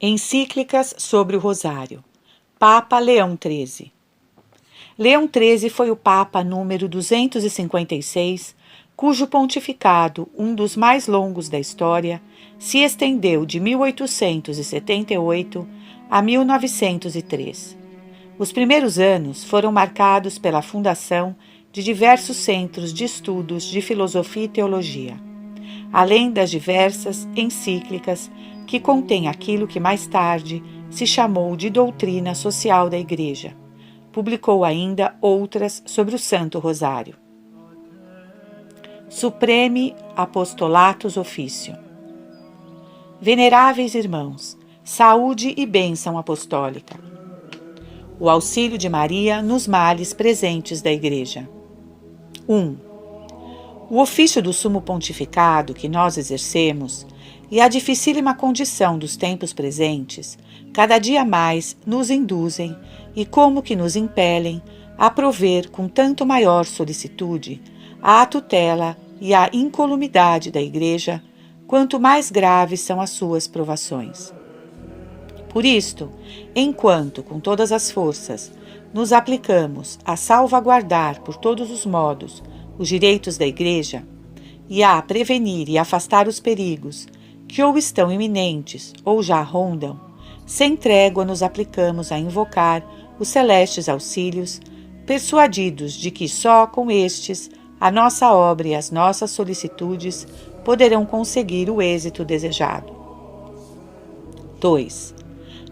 Encíclicas sobre o Rosário. Papa Leão XIII. Leão XIII foi o Papa número 256, cujo pontificado, um dos mais longos da história, se estendeu de 1878 a 1903. Os primeiros anos foram marcados pela fundação de diversos centros de estudos de filosofia e teologia, além das diversas encíclicas que contêm aquilo que mais tarde se chamou de doutrina social da Igreja. Publicou ainda outras sobre o Santo Rosário. Supreme Apostolatus Officio. Veneráveis irmãos, saúde e bênção apostólica. O auxílio de Maria nos males presentes da Igreja. 1. O ofício do Sumo Pontificado que nós exercemos e a dificílima condição dos tempos presentes, cada dia mais nos induzem e como que nos impelem a prover com tanto maior solicitude à tutela e à incolumidade da Igreja, quanto mais graves são as suas provações. Por isto, enquanto com todas as forças nos aplicamos a salvaguardar por todos os modos os direitos da Igreja e a prevenir e afastar os perigos que ou estão iminentes ou já rondam, sem trégua nos aplicamos a invocar os celestes auxílios, persuadidos de que só com estes a nossa obra e as nossas solicitudes poderão conseguir o êxito desejado. 2.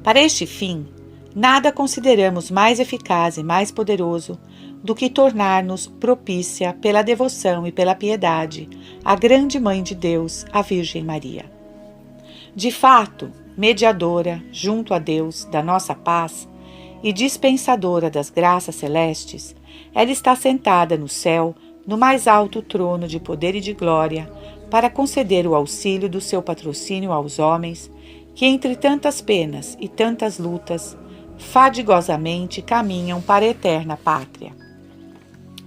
Para este fim, nada consideramos mais eficaz e mais poderoso do que tornar-nos propícia pela devoção e pela piedade à grande Mãe de Deus, a Virgem Maria. De fato, mediadora, junto a Deus, da nossa paz e dispensadora das graças celestes, ela está sentada no céu, no mais alto trono de poder e de glória, para conceder o auxílio do seu patrocínio aos homens, que entre tantas penas e tantas lutas, fadigosamente caminham para a eterna pátria.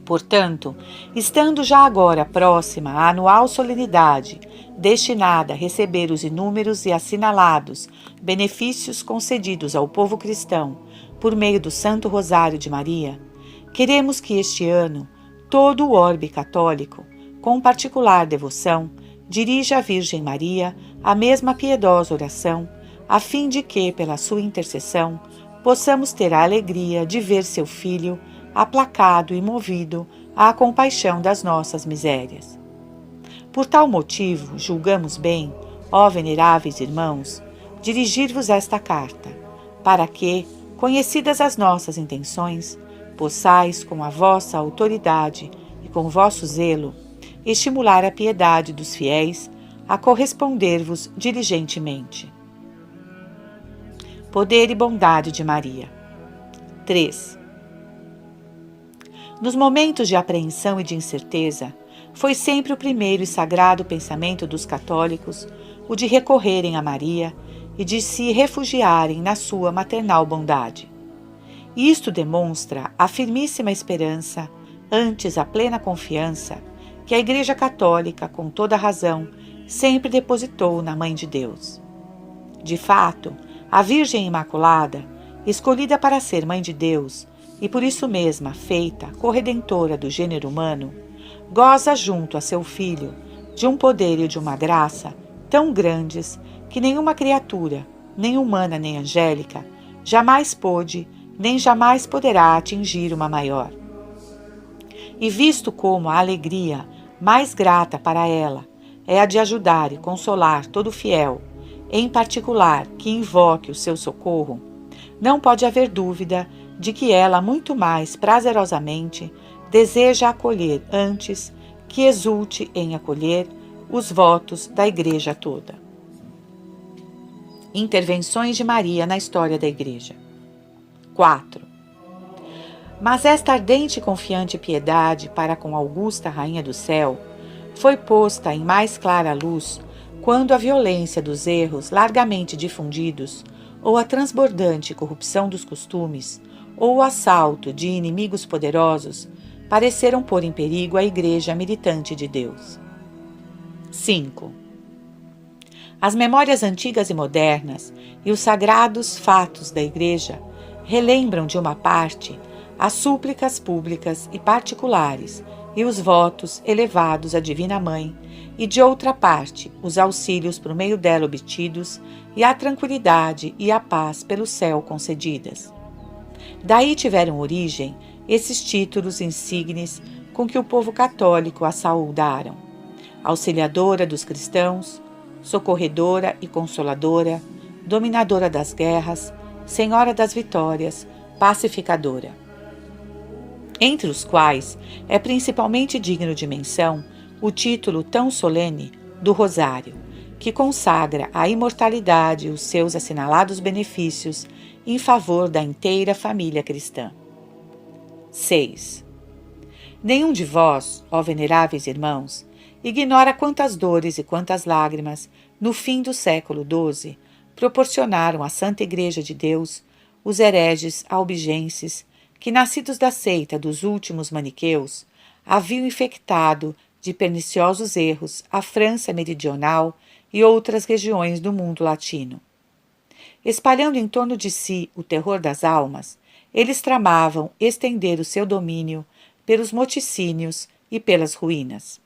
Portanto, estando já agora próxima a anual solenidade, destinada a receber os inúmeros e assinalados benefícios concedidos ao povo cristão por meio do Santo Rosário de Maria, queremos que este ano todo o orbe católico, com particular devoção, dirija à Virgem Maria a mesma piedosa oração, a fim de que, pela sua intercessão, possamos ter a alegria de ver seu Filho aplacado e movido à compaixão das nossas misérias. Por tal motivo, julgamos bem, ó veneráveis irmãos, dirigir-vos esta carta, para que, conhecidas as nossas intenções, possais, com a vossa autoridade e com vosso zelo, estimular a piedade dos fiéis a corresponder-vos diligentemente. Poder e bondade de Maria. 3. Nos momentos de apreensão e de incerteza, foi sempre o primeiro e sagrado pensamento dos católicos o de recorrerem a Maria e de se refugiarem na sua maternal bondade. Isto demonstra a firmíssima esperança, antes a plena confiança, que a Igreja Católica, com toda razão, sempre depositou na Mãe de Deus. De fato, a Virgem Imaculada, escolhida para ser Mãe de Deus e por isso mesma feita corredentora do gênero humano, goza junto a seu Filho de um poder e de uma graça tão grandes que nenhuma criatura, nem humana nem angélica, jamais pôde nem jamais poderá atingir uma maior. E visto como a alegria mais grata para ela é a de ajudar e consolar todo fiel, em particular que invoque o seu socorro, não pode haver dúvida de que ela muito mais prazerosamente deseja acolher antes que exulte em acolher os votos da Igreja toda. Intervenções de Maria na história da Igreja. 4. Mas esta ardente e confiante piedade para com Augusta Rainha do Céu foi posta em mais clara luz quando a violência dos erros largamente difundidos, ou a transbordante corrupção dos costumes, ou o assalto de inimigos poderosos pareceram pôr em perigo a Igreja militante de Deus. 5. As memórias antigas e modernas e os sagrados fatos da Igreja relembram de uma parte as súplicas públicas e particulares e os votos elevados à Divina Mãe, e de outra parte os auxílios por meio dela obtidos e a tranquilidade e a paz pelo céu concedidas. Daí tiveram origem esses títulos insignes com que o povo católico a saudaram: Auxiliadora dos cristãos, Socorredora e Consoladora, Dominadora das guerras, Senhora das vitórias, Pacificadora. Entre os quais é principalmente digno de menção o título tão solene do Rosário, que consagra à imortalidade os seus assinalados benefícios em favor da inteira família cristã. 6. Nenhum de vós, ó veneráveis irmãos, ignora quantas dores e quantas lágrimas, no fim do século XII, proporcionaram à Santa Igreja de Deus os hereges albigenses que, nascidos da seita dos últimos maniqueus, haviam infectado de perniciosos erros a França meridional e outras regiões do mundo latino. Espalhando em torno de si o terror das almas, eles tramavam estender o seu domínio pelos moticínios e pelas ruínas.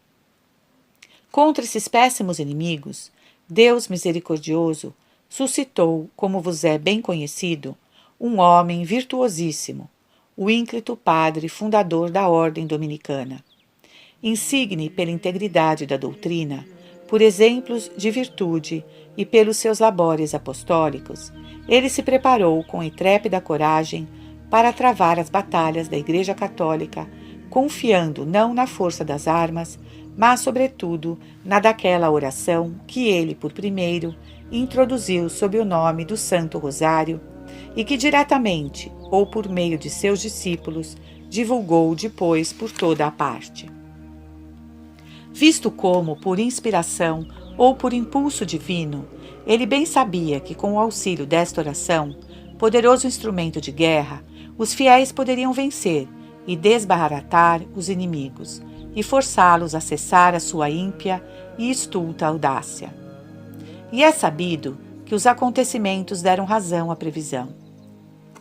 Contra esses péssimos inimigos, Deus misericordioso suscitou, como vos é bem conhecido, um homem virtuosíssimo, o ínclito padre fundador da Ordem Dominicana. Insigne pela integridade da doutrina, por exemplos de virtude e pelos seus labores apostólicos, ele se preparou com intrépida coragem para travar as batalhas da Igreja Católica, confiando não na força das armas, mas, sobretudo, na daquela oração que ele, por primeiro, introduziu sob o nome do Santo Rosário e que diretamente, ou por meio de seus discípulos, divulgou depois por toda a parte. Visto como, por inspiração ou por impulso divino, ele bem sabia que com o auxílio desta oração, poderoso instrumento de guerra, os fiéis poderiam vencer e desbaratar os inimigos, e forçá-los a cessar a sua ímpia e estulta audácia. E é sabido que os acontecimentos deram razão à previsão.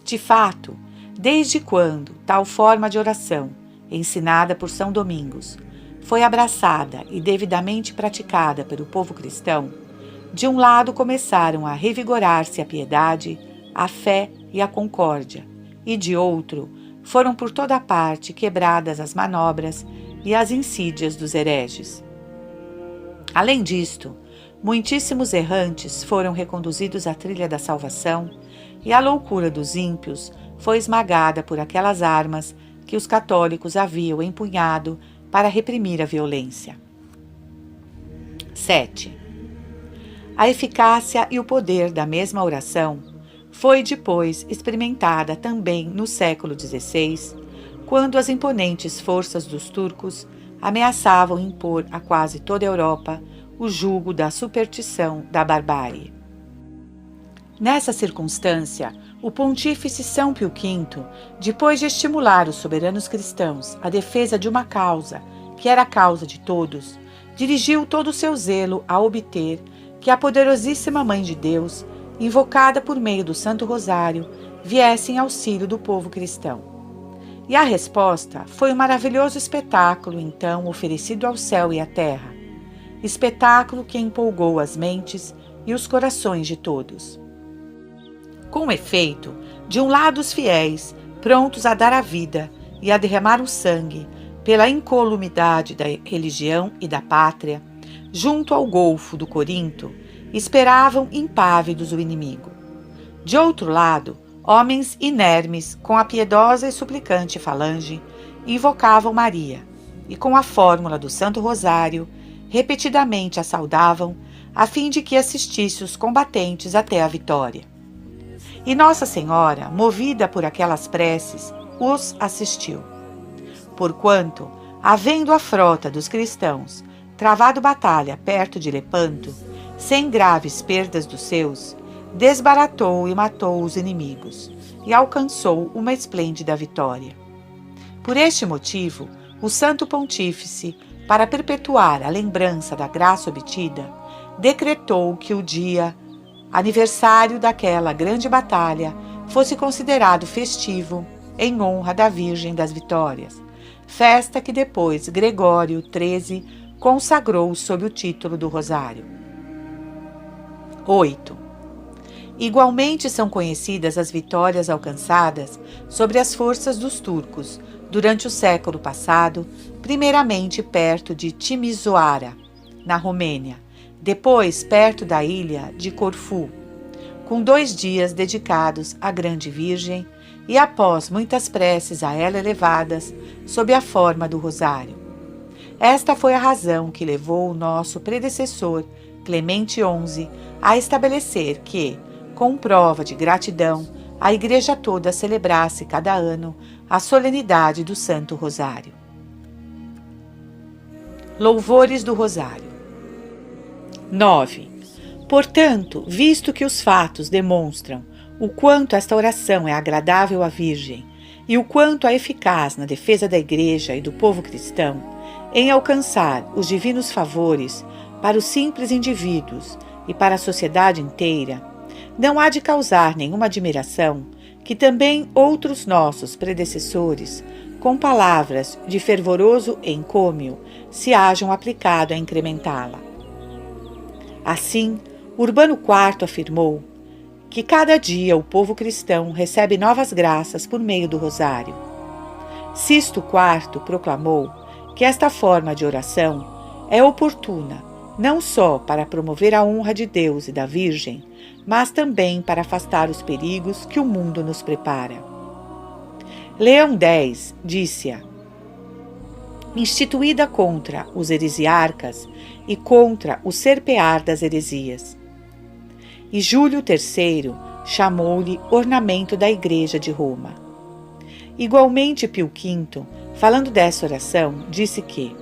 De fato, desde quando tal forma de oração, ensinada por São Domingos, foi abraçada e devidamente praticada pelo povo cristão, de um lado começaram a revigorar-se a piedade, a fé e a concórdia, e de outro foram por toda parte quebradas as manobras e as insídias dos hereges. Além disto, muitíssimos errantes foram reconduzidos à trilha da salvação e a loucura dos ímpios foi esmagada por aquelas armas que os católicos haviam empunhado para reprimir a violência. 7. A eficácia e o poder da mesma oração foi depois experimentada também no século XVI, quando as imponentes forças dos turcos ameaçavam impor a quase toda a Europa o jugo da superstição da barbárie. Nessa circunstância, o pontífice São Pio V, depois de estimular os soberanos cristãos à defesa de uma causa que era a causa de todos, dirigiu todo o seu zelo a obter que a poderosíssima Mãe de Deus, invocada por meio do Santo Rosário, viesse em auxílio do povo cristão. E a resposta foi um maravilhoso espetáculo, então, oferecido ao céu e à terra, espetáculo que empolgou as mentes e os corações de todos. Com efeito, de um lado os fiéis, prontos a dar a vida e a derramar o sangue pela incolumidade da religião e da pátria, junto ao Golfo do Corinto, esperavam impávidos o inimigo. De outro lado, homens inermes, com a piedosa e suplicante falange, invocavam Maria e, com a fórmula do Santo Rosário, repetidamente a saudavam, a fim de que assistisse os combatentes até a vitória. E Nossa Senhora, movida por aquelas preces, os assistiu. Porquanto, havendo a frota dos cristãos travado batalha perto de Lepanto, sem graves perdas dos seus, desbaratou e matou os inimigos, e alcançou uma esplêndida vitória. Por este motivo, o Santo Pontífice, para perpetuar a lembrança da graça obtida, decretou que o dia, aniversário daquela grande batalha, fosse considerado festivo em honra da Virgem das Vitórias, festa que depois Gregório XIII consagrou sob o título do Rosário. 8. Igualmente são conhecidas as vitórias alcançadas sobre as forças dos turcos durante o século passado, primeiramente perto de Timisoara, na Romênia, depois perto da ilha de Corfu, com 2 dias dedicados à Grande Virgem e após muitas preces a ela elevadas sob a forma do rosário. Esta foi a razão que levou o nosso predecessor, Clemente XI, a estabelecer que, com prova de gratidão, a Igreja toda celebrasse cada ano a solenidade do Santo Rosário. Louvores do Rosário. 9. Portanto, visto que os fatos demonstram o quanto esta oração é agradável à Virgem e o quanto é eficaz na defesa da Igreja e do povo cristão, em alcançar os divinos favores para os simples indivíduos e para a sociedade inteira, não há de causar nenhuma admiração que também outros nossos predecessores, com palavras de fervoroso encômio, se hajam aplicado a incrementá-la. Assim, Urbano IV afirmou que cada dia o povo cristão recebe novas graças por meio do rosário. Sisto IV proclamou que esta forma de oração é oportuna não só para promover a honra de Deus e da Virgem, mas também para afastar os perigos que o mundo nos prepara. Leão X disse-a, instituída contra os heresiarcas e contra o serpear das heresias. E Júlio III chamou-lhe ornamento da Igreja de Roma. Igualmente Pio V, falando dessa oração, disse que,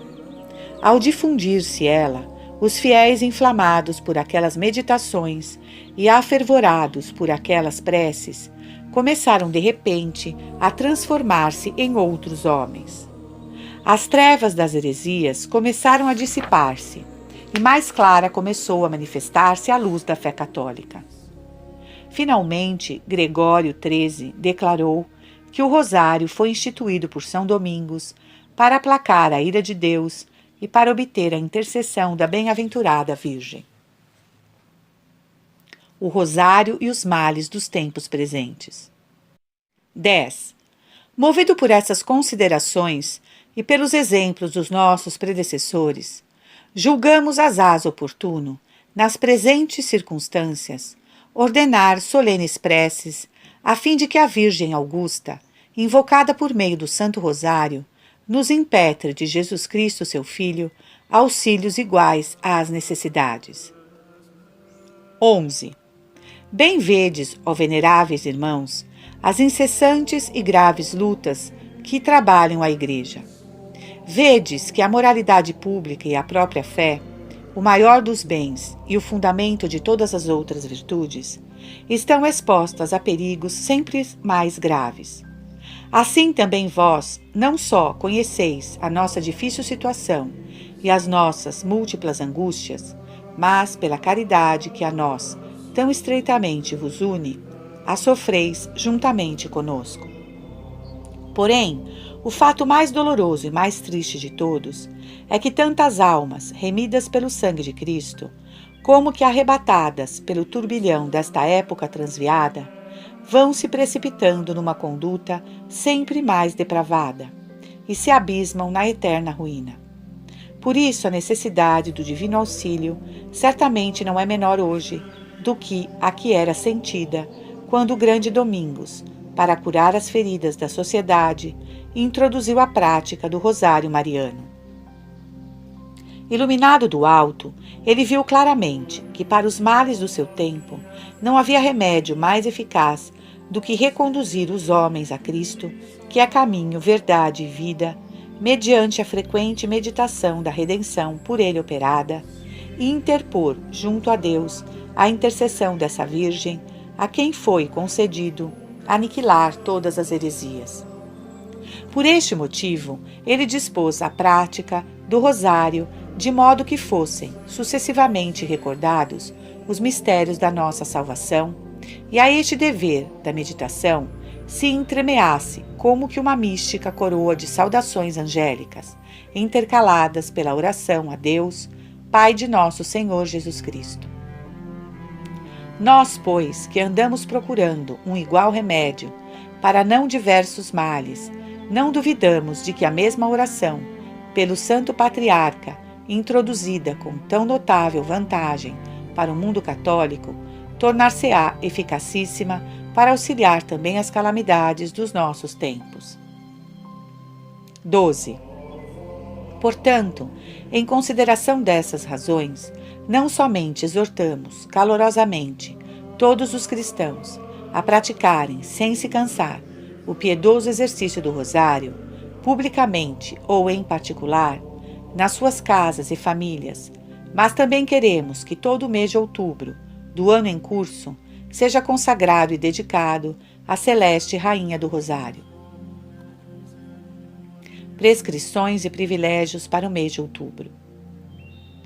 ao difundir-se ela, os fiéis inflamados por aquelas meditações e afervorados por aquelas preces, começaram de repente a transformar-se em outros homens. As trevas das heresias começaram a dissipar-se, e mais clara começou a manifestar-se a luz da fé católica. Finalmente, Gregório XIII declarou que o rosário foi instituído por São Domingos para aplacar a ira de Deus e para obter a intercessão da bem-aventurada Virgem. O rosário e os males dos tempos presentes. 10. Movido por essas considerações e pelos exemplos dos nossos predecessores, julgamos asaz oportuno, nas presentes circunstâncias, ordenar solenes preces, a fim de que a Virgem Augusta, invocada por meio do Santo Rosário, nos impetre de Jesus Cristo, seu Filho, auxílios iguais às necessidades. 11. Bem vedes, ó veneráveis irmãos, as incessantes e graves lutas que trabalham a Igreja. Vedes que a moralidade pública e a própria fé, o maior dos bens e o fundamento de todas as outras virtudes, estão expostas a perigos sempre mais graves. Assim também vós não só conheceis a nossa difícil situação e as nossas múltiplas angústias, mas pela caridade que a nós tão estreitamente vos une, a sofreis juntamente conosco. Porém, o fato mais doloroso e mais triste de todos é que tantas almas, remidas pelo sangue de Cristo, como que arrebatadas pelo turbilhão desta época transviada, vão se precipitando numa conduta sempre mais depravada e se abismam na eterna ruína. Por isso, a necessidade do divino auxílio certamente não é menor hoje do que a que era sentida quando o grande Domingos, para curar as feridas da sociedade, introduziu a prática do rosário mariano. Iluminado do alto, ele viu claramente que para os males do seu tempo não havia remédio mais eficaz do que reconduzir os homens a Cristo, que é caminho, verdade e vida, mediante a frequente meditação da redenção por ele operada, e interpor junto a Deus a intercessão dessa Virgem, a quem foi concedido aniquilar todas as heresias. Por este motivo, ele dispôs a prática do rosário de modo que fossem sucessivamente recordados os mistérios da nossa salvação, e a este dever da meditação se entremeasse como que uma mística coroa de saudações angélicas, intercaladas pela oração a Deus, Pai de nosso Senhor Jesus Cristo. Nós, pois, que andamos procurando um igual remédio para não diversos males, não duvidamos de que a mesma oração, pelo Santo Patriarca, introduzida com tão notável vantagem para o mundo católico, tornar-se-á eficacíssima para auxiliar também as calamidades dos nossos tempos. 12. Portanto, em consideração dessas razões, não somente exortamos calorosamente todos os cristãos a praticarem, sem se cansar, o piedoso exercício do rosário, publicamente ou em particular, nas suas casas e famílias, mas também queremos que todo o mês de outubro, do ano em curso, seja consagrado e dedicado à celeste Rainha do Rosário. Prescrições e privilégios para o mês de outubro.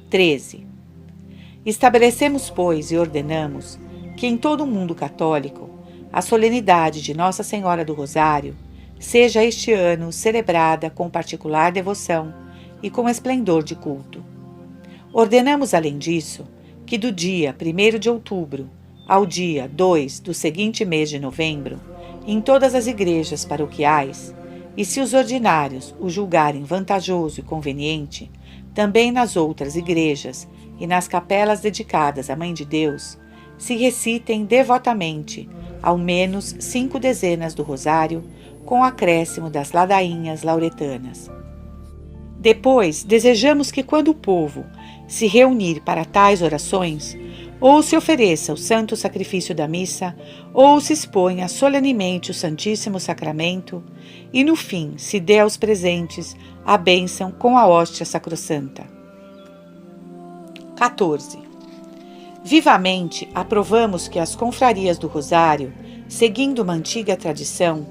13. Estabelecemos, pois, e ordenamos que em todo o mundo católico a solenidade de Nossa Senhora do Rosário seja este ano celebrada com particular devoção e com esplendor de culto. Ordenamos, além disso, que do dia 1º de outubro ao dia 2 do seguinte mês de novembro, em todas as igrejas paroquiais, e se os ordinários o julgarem vantajoso e conveniente, também nas outras igrejas e nas capelas dedicadas à Mãe de Deus, se recitem devotamente ao menos 5 dezenas do rosário, com acréscimo das ladainhas lauretanas. Depois, desejamos que quando o povo se reunir para tais orações, ou se ofereça o santo sacrifício da missa, ou se exponha solenemente o Santíssimo Sacramento, e no fim se dê aos presentes a bênção com a hóstia sacrossanta. 14. Vivamente aprovamos que as confrarias do Rosário, seguindo uma antiga tradição,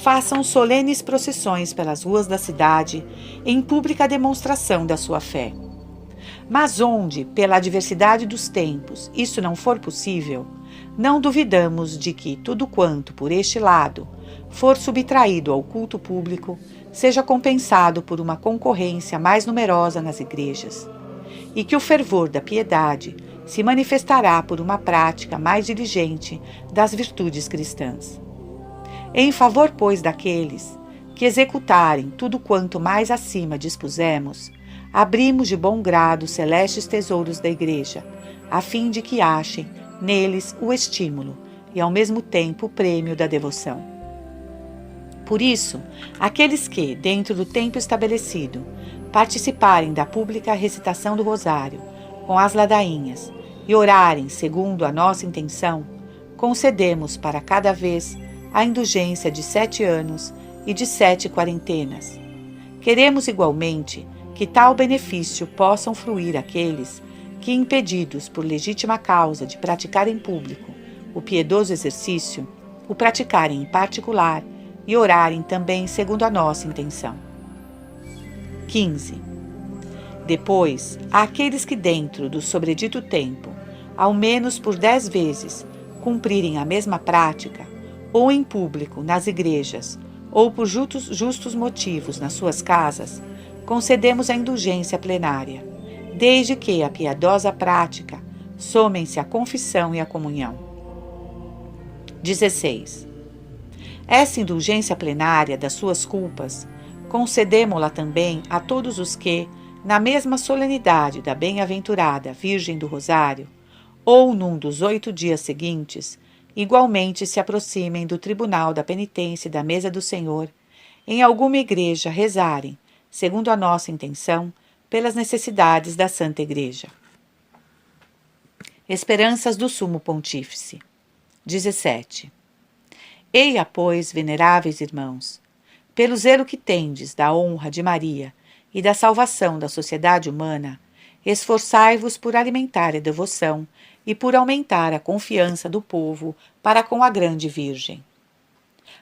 façam solenes procissões pelas ruas da cidade em pública demonstração da sua fé. Mas onde, pela adversidade dos tempos, isso não for possível, não duvidamos de que tudo quanto, por este lado, for subtraído ao culto público, seja compensado por uma concorrência mais numerosa nas igrejas, e que o fervor da piedade se manifestará por uma prática mais diligente das virtudes cristãs. Em favor, pois, daqueles que executarem tudo quanto mais acima dispusemos, abrimos de bom grado os celestes tesouros da Igreja, a fim de que achem neles o estímulo e, ao mesmo tempo, o prêmio da devoção. Por isso, aqueles que, dentro do tempo estabelecido, participarem da pública recitação do Rosário, com as ladainhas, e orarem segundo a nossa intenção, concedemos para cada vez a indulgência de 7 anos e de 7 quarentenas. Queremos igualmente que tal benefício possam fruir aqueles que, impedidos por legítima causa de praticar em público o piedoso exercício, o praticarem em particular e orarem também segundo a nossa intenção. 15. Depois, àqueles que dentro do sobredito tempo, ao menos por 10 vezes, cumprirem a mesma prática, ou em público nas igrejas, ou por justos motivos nas suas casas, concedemos a indulgência plenária, desde que a piedosa prática somem-se a confissão e a comunhão. 16. Essa indulgência plenária das suas culpas, concedemo-la também a todos os que, na mesma solenidade da bem-aventurada Virgem do Rosário, ou num dos 8 dias seguintes, igualmente se aproximem do tribunal da penitência e da mesa do Senhor, em alguma igreja rezarem, segundo a nossa intenção, pelas necessidades da Santa Igreja. Esperanças do Sumo Pontífice. 17. Eia, pois, veneráveis irmãos, pelo zelo que tendes da honra de Maria e da salvação da sociedade humana, esforçai-vos por alimentar a devoção e por aumentar a confiança do povo para com a grande Virgem.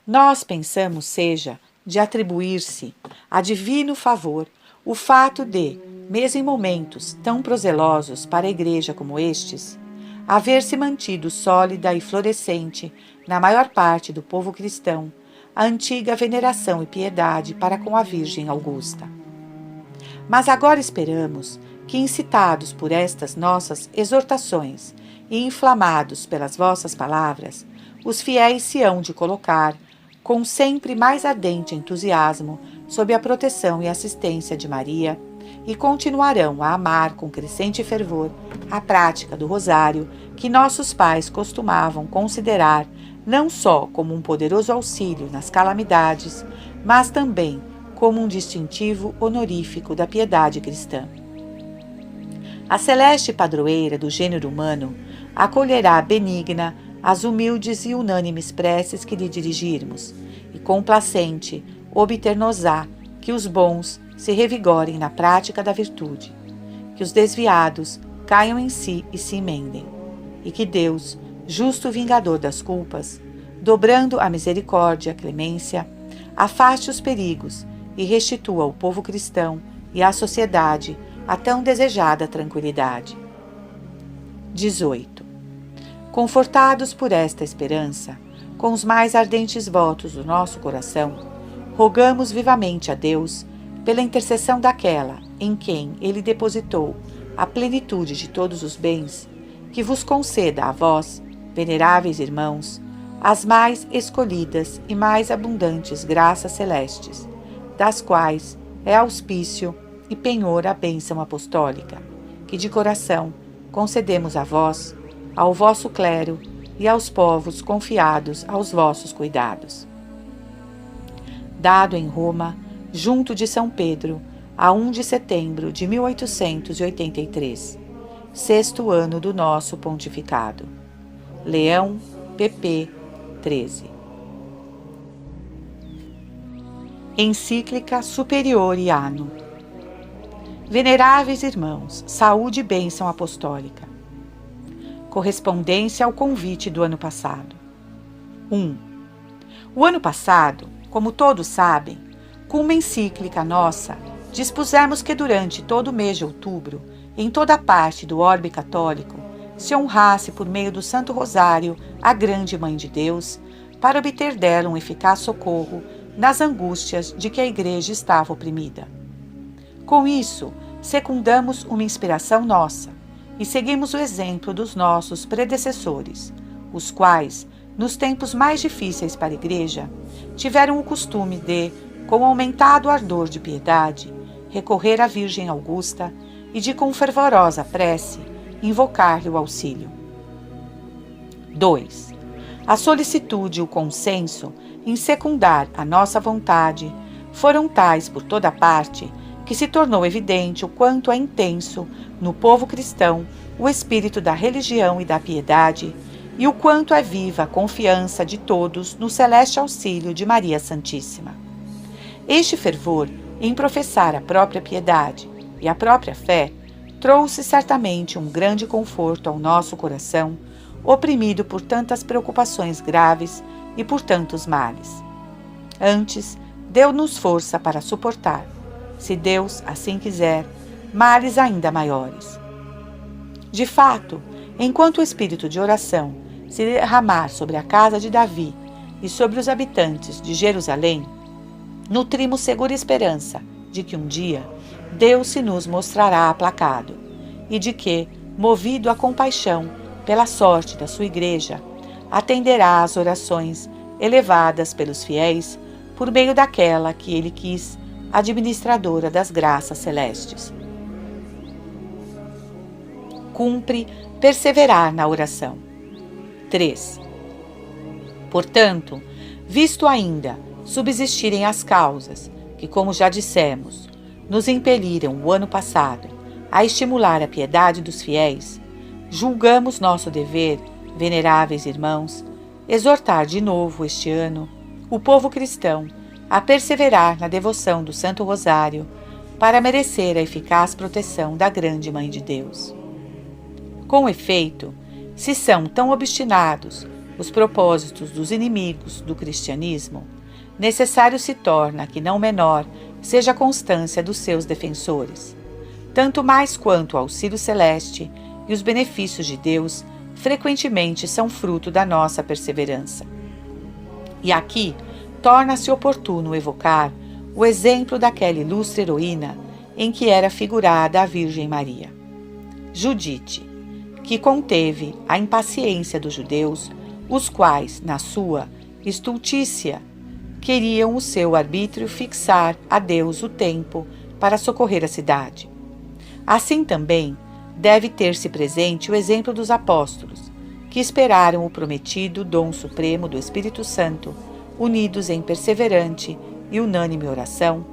Nós pensamos seja de atribuir-se a divino favor O fato de, mesmo em momentos tão prozelosos para a Igreja como estes, haver se mantido sólida e florescente na maior parte do povo cristão a antiga veneração e piedade para com a Virgem Augusta. Mas agora esperamos que, incitados por estas nossas exortações e inflamados pelas vossas palavras, os fiéis se hão de colocar, com sempre mais ardente entusiasmo, sob a proteção e assistência de Maria, e continuarão a amar com crescente fervor a prática do rosário que nossos pais costumavam considerar não só como um poderoso auxílio nas calamidades, mas também como um distintivo honorífico da piedade cristã. A celeste padroeira do gênero humano acolherá benigna as humildes e unânimes preces que lhe dirigirmos, e complacente obter-nos-á que os bons se revigorem na prática da virtude, que os desviados caiam em si e se emendem, e que Deus, justo vingador das culpas, dobrando a misericórdia e a clemência, afaste os perigos e restitua ao povo cristão e à sociedade a tão desejada tranquilidade. 18. Confortados por esta esperança, com os mais ardentes votos do nosso coração, rogamos vivamente a Deus, pela intercessão daquela em quem Ele depositou a plenitude de todos os bens, que vos conceda a vós, veneráveis irmãos, as mais escolhidas e mais abundantes graças celestes, das quais é auspício e penhor a bênção apostólica, que de coração concedemos a vós, ao vosso clero e aos povos confiados aos vossos cuidados. Dado em Roma, junto de São Pedro, a 1 de setembro de 1883, sexto ano do nosso pontificado. Leão, pp. 13. Encíclica Superioriano. Veneráveis irmãos, saúde e bênção apostólica. Correspondência ao convite do ano passado. 1. O ano passado, como todos sabem, com uma encíclica nossa, dispusemos que durante todo o mês de outubro, em toda parte do orbe católico, se honrasse por meio do Santo Rosário a grande Mãe de Deus, para obter dela um eficaz socorro nas angústias de que a Igreja estava oprimida. Com isso, secundamos uma inspiração nossa e seguimos o exemplo dos nossos predecessores, os quais, nos tempos mais difíceis para a Igreja, tiveram o costume de, com aumentado ardor de piedade, recorrer à Virgem Augusta e de com fervorosa prece invocar-lhe o auxílio. 2. A solicitude e o consenso em secundar a nossa vontade foram tais por toda parte que se tornou evidente o quanto é intenso no povo cristão o espírito da religião e da piedade e o quanto é viva a confiança de todos no celeste auxílio de Maria Santíssima. Este fervor em professar a própria piedade e a própria fé trouxe certamente um grande conforto ao nosso coração, oprimido por tantas preocupações graves e por tantos males. Antes, deu-nos força para suportar, se Deus assim quiser, males ainda maiores. De fato, enquanto o espírito de oração se derramar sobre a casa de Davi e sobre os habitantes de Jerusalém, nutrimos segura esperança de que um dia Deus se nos mostrará aplacado e de que, movido a compaixão pela sorte da sua Igreja, atenderá às orações elevadas pelos fiéis por meio daquela que ele quis, administradora das graças celestes. Cumpre perseverar na oração. 3. Portanto, visto ainda subsistirem as causas que, como já dissemos, nos impeliram o ano passado a estimular a piedade dos fiéis, julgamos nosso dever, veneráveis irmãos, exortar de novo este ano o povo cristão a perseverar na devoção do Santo Rosário para merecer a eficaz proteção da grande Mãe de Deus. Com efeito, se são tão obstinados os propósitos dos inimigos do cristianismo, necessário se torna que não menor seja a constância dos seus defensores, tanto mais quanto o auxílio celeste e os benefícios de Deus frequentemente são fruto da nossa perseverança. E aqui torna-se oportuno evocar o exemplo daquela ilustre heroína em que era figurada a Virgem Maria, Judite, que conteve a impaciência dos judeus, os quais, na sua estultícia, queriam o seu arbítrio fixar a Deus o tempo para socorrer a cidade. Assim também deve ter-se presente o exemplo dos apóstolos, que esperaram o prometido dom supremo do Espírito Santo, unidos em perseverante e unânime oração,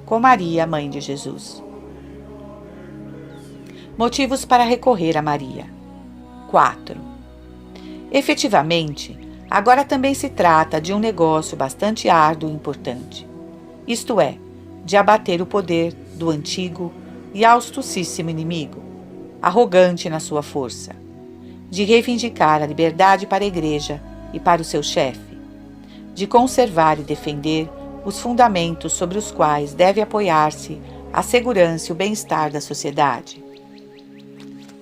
com Maria, mãe de Jesus. Motivos para recorrer a Maria. 4. Efetivamente, agora também se trata de um negócio bastante árduo e importante, isto é, de abater o poder do antigo e auspicíssimo inimigo, arrogante na sua força, de reivindicar a liberdade para a Igreja e para o seu chefe, de conservar e defender os fundamentos sobre os quais deve apoiar-se a segurança e o bem-estar da sociedade.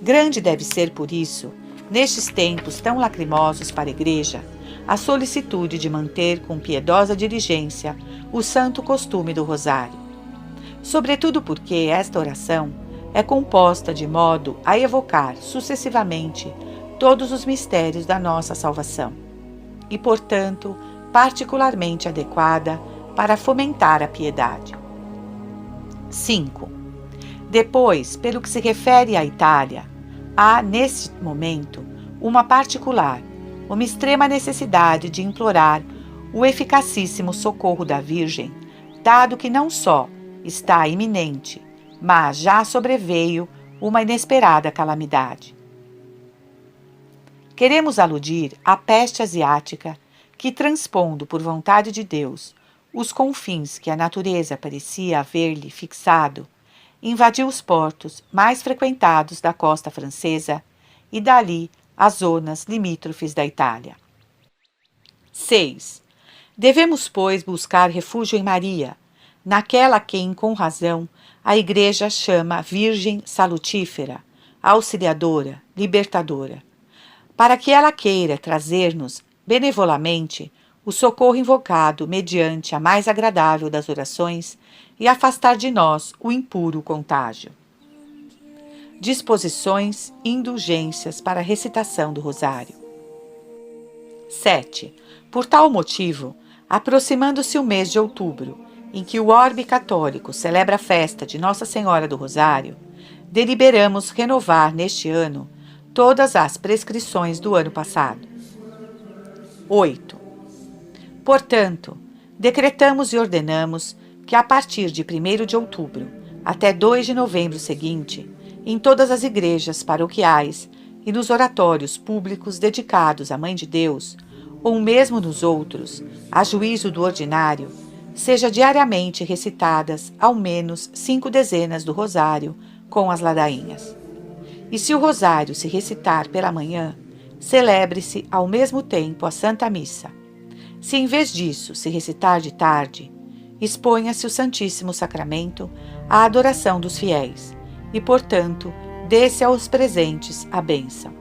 Grande deve ser, por isso, nestes tempos tão lacrimosos para a Igreja, a solicitude de manter com piedosa diligência o santo costume do rosário. Sobretudo porque esta oração é composta de modo a evocar sucessivamente todos os mistérios da nossa salvação e, portanto, particularmente adequada para fomentar a piedade. 5. Depois, pelo que se refere à Itália, há, nesse momento, uma extrema necessidade de implorar o eficacíssimo socorro da Virgem, dado que não só está iminente, mas já sobreveio uma inesperada calamidade. Queremos aludir à peste asiática que, transpondo por vontade de Deus os confins que a natureza parecia haver-lhe fixado, invadiu os portos mais frequentados da costa francesa e dali as zonas limítrofes da Itália. 6. Devemos, pois, buscar refúgio em Maria, naquela a quem, com razão, a Igreja chama Virgem Salutífera, Auxiliadora, Libertadora, para que ela queira trazer-nos benevolamente o socorro invocado mediante a mais agradável das orações e afastar de nós o impuro contágio. Disposições e indulgências para a recitação do Rosário. 7. Por tal motivo, aproximando-se o mês de outubro, em que o orbe católico celebra a festa de Nossa Senhora do Rosário, deliberamos renovar neste ano todas as prescrições do ano passado. 8. Portanto, decretamos e ordenamos que a partir de 1º de outubro até 2 de novembro seguinte, em todas as igrejas paroquiais e nos oratórios públicos dedicados à Mãe de Deus, ou mesmo nos outros, a juízo do ordinário, seja diariamente recitadas ao menos 5 dezenas do rosário com as ladainhas. E se o rosário se recitar pela manhã, celebre-se ao mesmo tempo a Santa Missa. Se em vez disso se recitar de tarde, exponha-se o Santíssimo Sacramento à adoração dos fiéis e, portanto, dê-se aos presentes a bênção.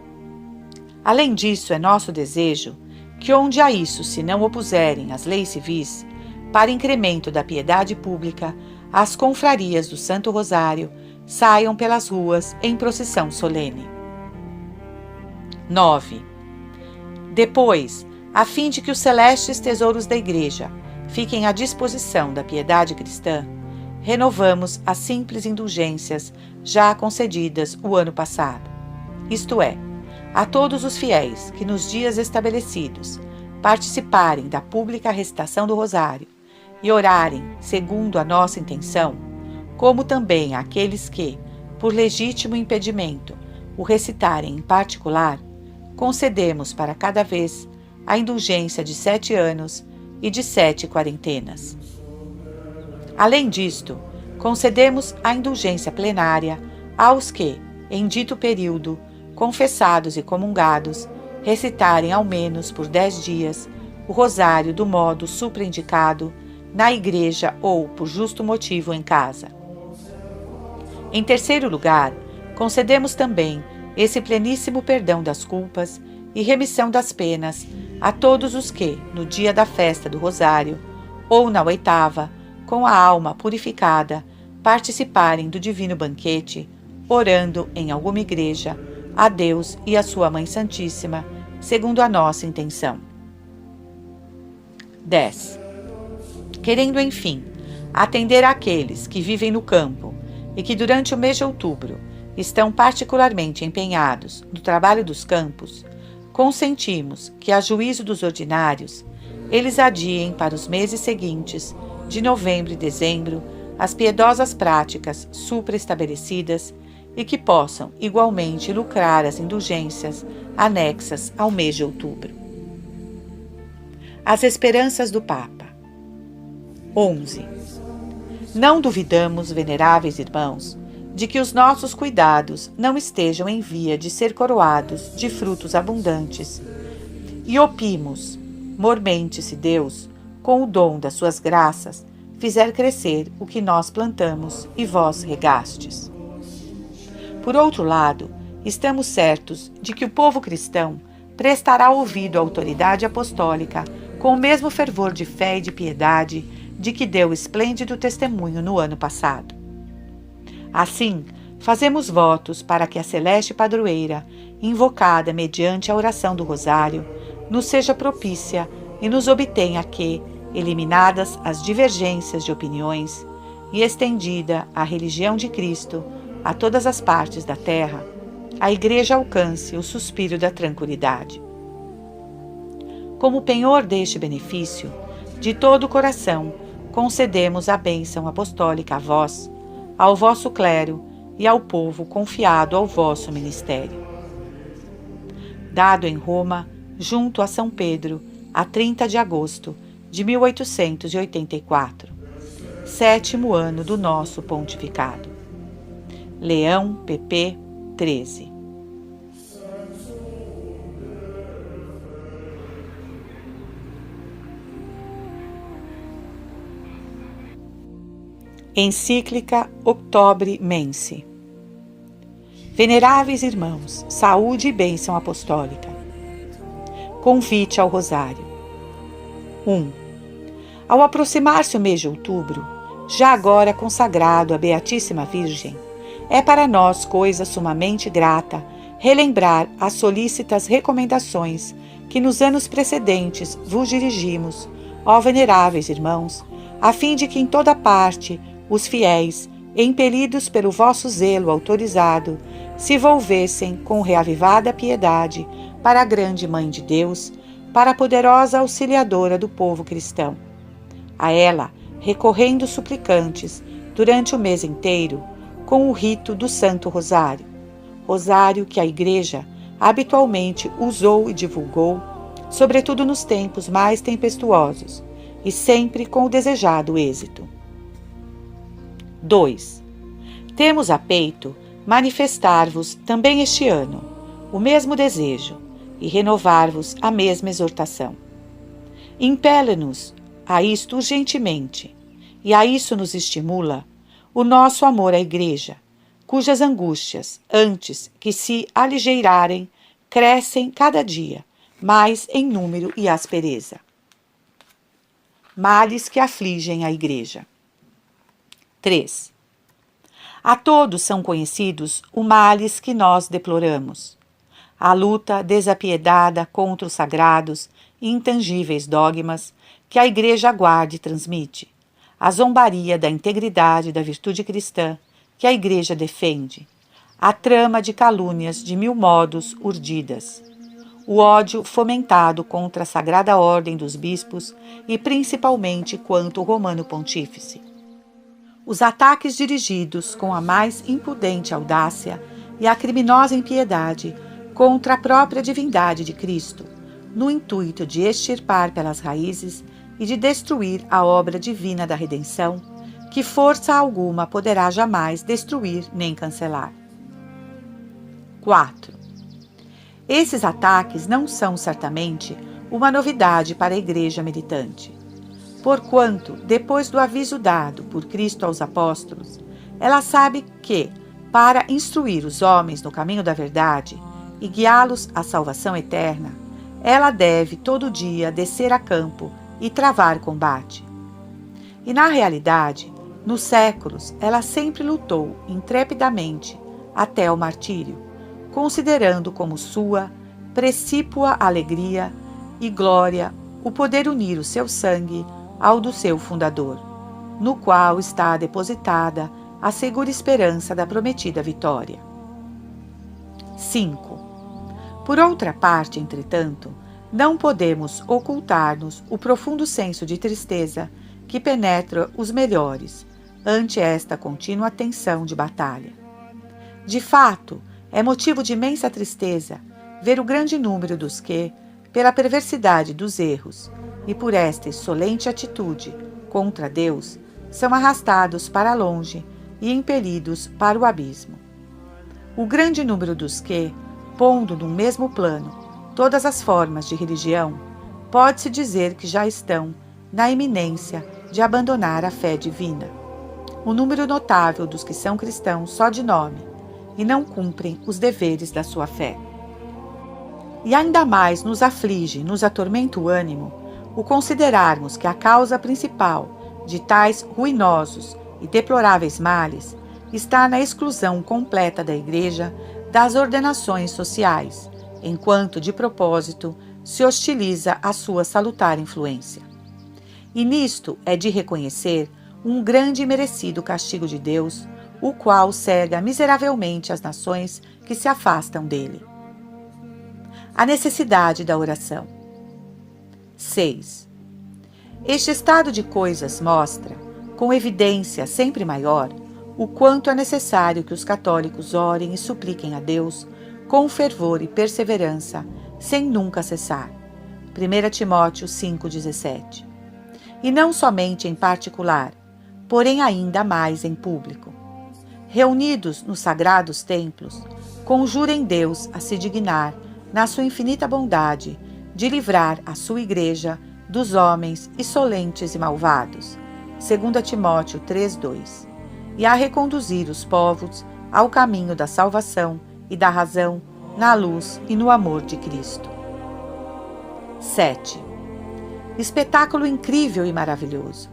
Além disso, é nosso desejo que, onde a isso se não opuserem as leis civis, para incremento da piedade pública, as confrarias do Santo Rosário saiam pelas ruas em procissão solene. 9. Depois, a fim de que os celestes tesouros da Igreja fiquem à disposição da piedade cristã, renovamos as simples indulgências já concedidas o ano passado, isto é, a todos os fiéis que nos dias estabelecidos participarem da pública recitação do Rosário e orarem segundo a nossa intenção, como também àqueles que, por legítimo impedimento, o recitarem em particular, concedemos para cada vez a indulgência de 7 anos e de 7 quarentenas. Além disto, concedemos a indulgência plenária aos que, em dito período, confessados e comungados, recitarem ao menos por 10 dias o rosário do modo supraindicado, na igreja ou, por justo motivo, em casa. Em terceiro lugar, concedemos também esse pleníssimo perdão das culpas e remissão das penas a todos os que, no dia da festa do rosário, ou na oitava, com a alma purificada, participarem do divino banquete, orando em alguma igreja, a Deus e a sua Mãe Santíssima, segundo a nossa intenção. 10. Querendo, enfim, atender àqueles que vivem no campo e que durante o mês de outubro estão particularmente empenhados no trabalho dos campos, consentimos que, a juízo dos ordinários, eles adiem para os meses seguintes, de novembro e dezembro, as piedosas práticas supraestabelecidas e que possam igualmente lucrar as indulgências anexas ao mês de outubro. As esperanças do Papa. 11. Não duvidamos, veneráveis irmãos, de que os nossos cuidados não estejam em via de ser coroados de frutos abundantes, e opimos, mormente se Deus, com o dom das suas graças, fizer crescer o que nós plantamos e vós regastes. Por outro lado, estamos certos de que o povo cristão prestará ouvido à autoridade apostólica com o mesmo fervor de fé e de piedade de que deu esplêndido testemunho no ano passado. Assim, fazemos votos para que a celeste padroeira, invocada mediante a oração do Rosário, nos seja propícia e nos obtenha que, eliminadas as divergências de opiniões e estendida a religião de Cristo a todas as partes da terra, a Igreja alcance o suspiro da tranquilidade. Como penhor deste benefício, de todo o coração, concedemos a bênção apostólica a vós, ao vosso clero e ao povo confiado ao vosso ministério. Dado em Roma, junto a São Pedro, a 30 de agosto de 1884, 7º ano do nosso pontificado. Leão, pp. 13. Encíclica Octobre Mense. Veneráveis irmãos, saúde e bênção apostólica. Convite ao Rosário. 1. Ao aproximar-se o mês de outubro, já agora consagrado à Beatíssima Virgem, é para nós coisa sumamente grata relembrar as solícitas recomendações que nos anos precedentes vos dirigimos, ó veneráveis irmãos, a fim de que em toda parte os fiéis, impelidos pelo vosso zelo autorizado, se volvessem com reavivada piedade para a grande Mãe de Deus, para a poderosa auxiliadora do povo cristão. A ela, recorrendo suplicantes, durante o mês inteiro, com o rito do Santo Rosário, rosário que a Igreja habitualmente usou e divulgou, sobretudo nos tempos mais tempestuosos, e sempre com o desejado êxito. 2. Temos a peito manifestar-vos também este ano o mesmo desejo e renovar-vos a mesma exortação. Impele-nos a isto urgentemente, e a isso nos estimula o nosso amor à Igreja, cujas angústias, antes que se aligeirarem, crescem cada dia mais em número e aspereza. Males que afligem a Igreja. 3. A todos são conhecidos os males que nós deploramos. A luta desapiedada contra os sagrados e intangíveis dogmas que a Igreja guarda e transmite. A zombaria da integridade e da virtude cristã que a Igreja defende. A trama de calúnias de mil modos urdidas. O ódio fomentado contra a Sagrada Ordem dos Bispos e principalmente quanto o Romano Pontífice. Os ataques dirigidos com a mais impudente audácia e a criminosa impiedade contra a própria divindade de Cristo, no intuito de extirpar pelas raízes e de destruir a obra divina da redenção, que força alguma poderá jamais destruir nem cancelar. 4. Esses ataques não são certamente uma novidade para a Igreja militante. Porquanto, depois do aviso dado por Cristo aos apóstolos, ela sabe que, para instruir os homens no caminho da verdade e guiá-los à salvação eterna, ela deve todo dia descer a campo e travar combate. E na realidade, nos séculos, ela sempre lutou intrepidamente até o martírio, considerando como sua precípua alegria e glória o poder unir o seu sangue ao do seu fundador, no qual está depositada a segura esperança da prometida vitória. 5. Por outra parte, entretanto, não podemos ocultar-nos o profundo senso de tristeza que penetra os melhores ante esta contínua tensão de batalha. De fato, é motivo de imensa tristeza ver o grande número dos que, pela perversidade dos erros e por esta insolente atitude contra Deus, são arrastados para longe e impelidos para o abismo. O grande número dos que, pondo no mesmo plano todas as formas de religião, pode-se dizer que já estão na iminência de abandonar a fé divina. O número notável dos que são cristãos só de nome e não cumprem os deveres da sua fé. E ainda mais nos aflige, nos atormenta o ânimo, o considerarmos que a causa principal de tais ruinosos e deploráveis males está na exclusão completa da Igreja das ordenações sociais, enquanto de propósito se hostiliza a sua salutar influência. E nisto é de reconhecer um grande e merecido castigo de Deus, o qual cega miseravelmente as nações que se afastam dele. A necessidade da oração. 6. Este estado de coisas mostra, com evidência sempre maior, o quanto é necessário que os católicos orem e supliquem a Deus com fervor e perseverança, sem nunca cessar. 1 Timóteo 5,17. E não somente em particular, porém ainda mais em público. Reunidos nos sagrados templos, conjurem Deus a se dignar, na sua infinita bondade, de livrar a sua Igreja dos homens insolentes e malvados. 2 Timóteo 3,2. E a reconduzir os povos ao caminho da salvação e da razão, na luz e no amor de Cristo. 7. Espetáculo incrível e maravilhoso.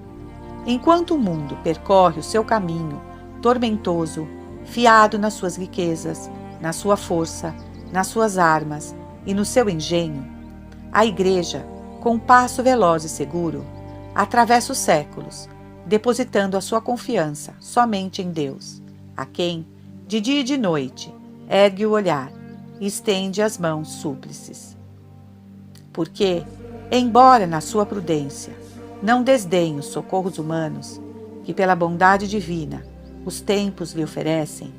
Enquanto o mundo percorre o seu caminho tormentoso, fiado nas suas riquezas, na sua força, nas suas armas e no seu engenho, a Igreja, com passo veloz e seguro, atravessa os séculos, depositando a sua confiança somente em Deus, a quem, de dia e de noite, ergue o olhar e estende as mãos súplices. Porque, embora na sua prudência não desdenhe os socorros humanos, que pela bondade divina os tempos lhe oferecem,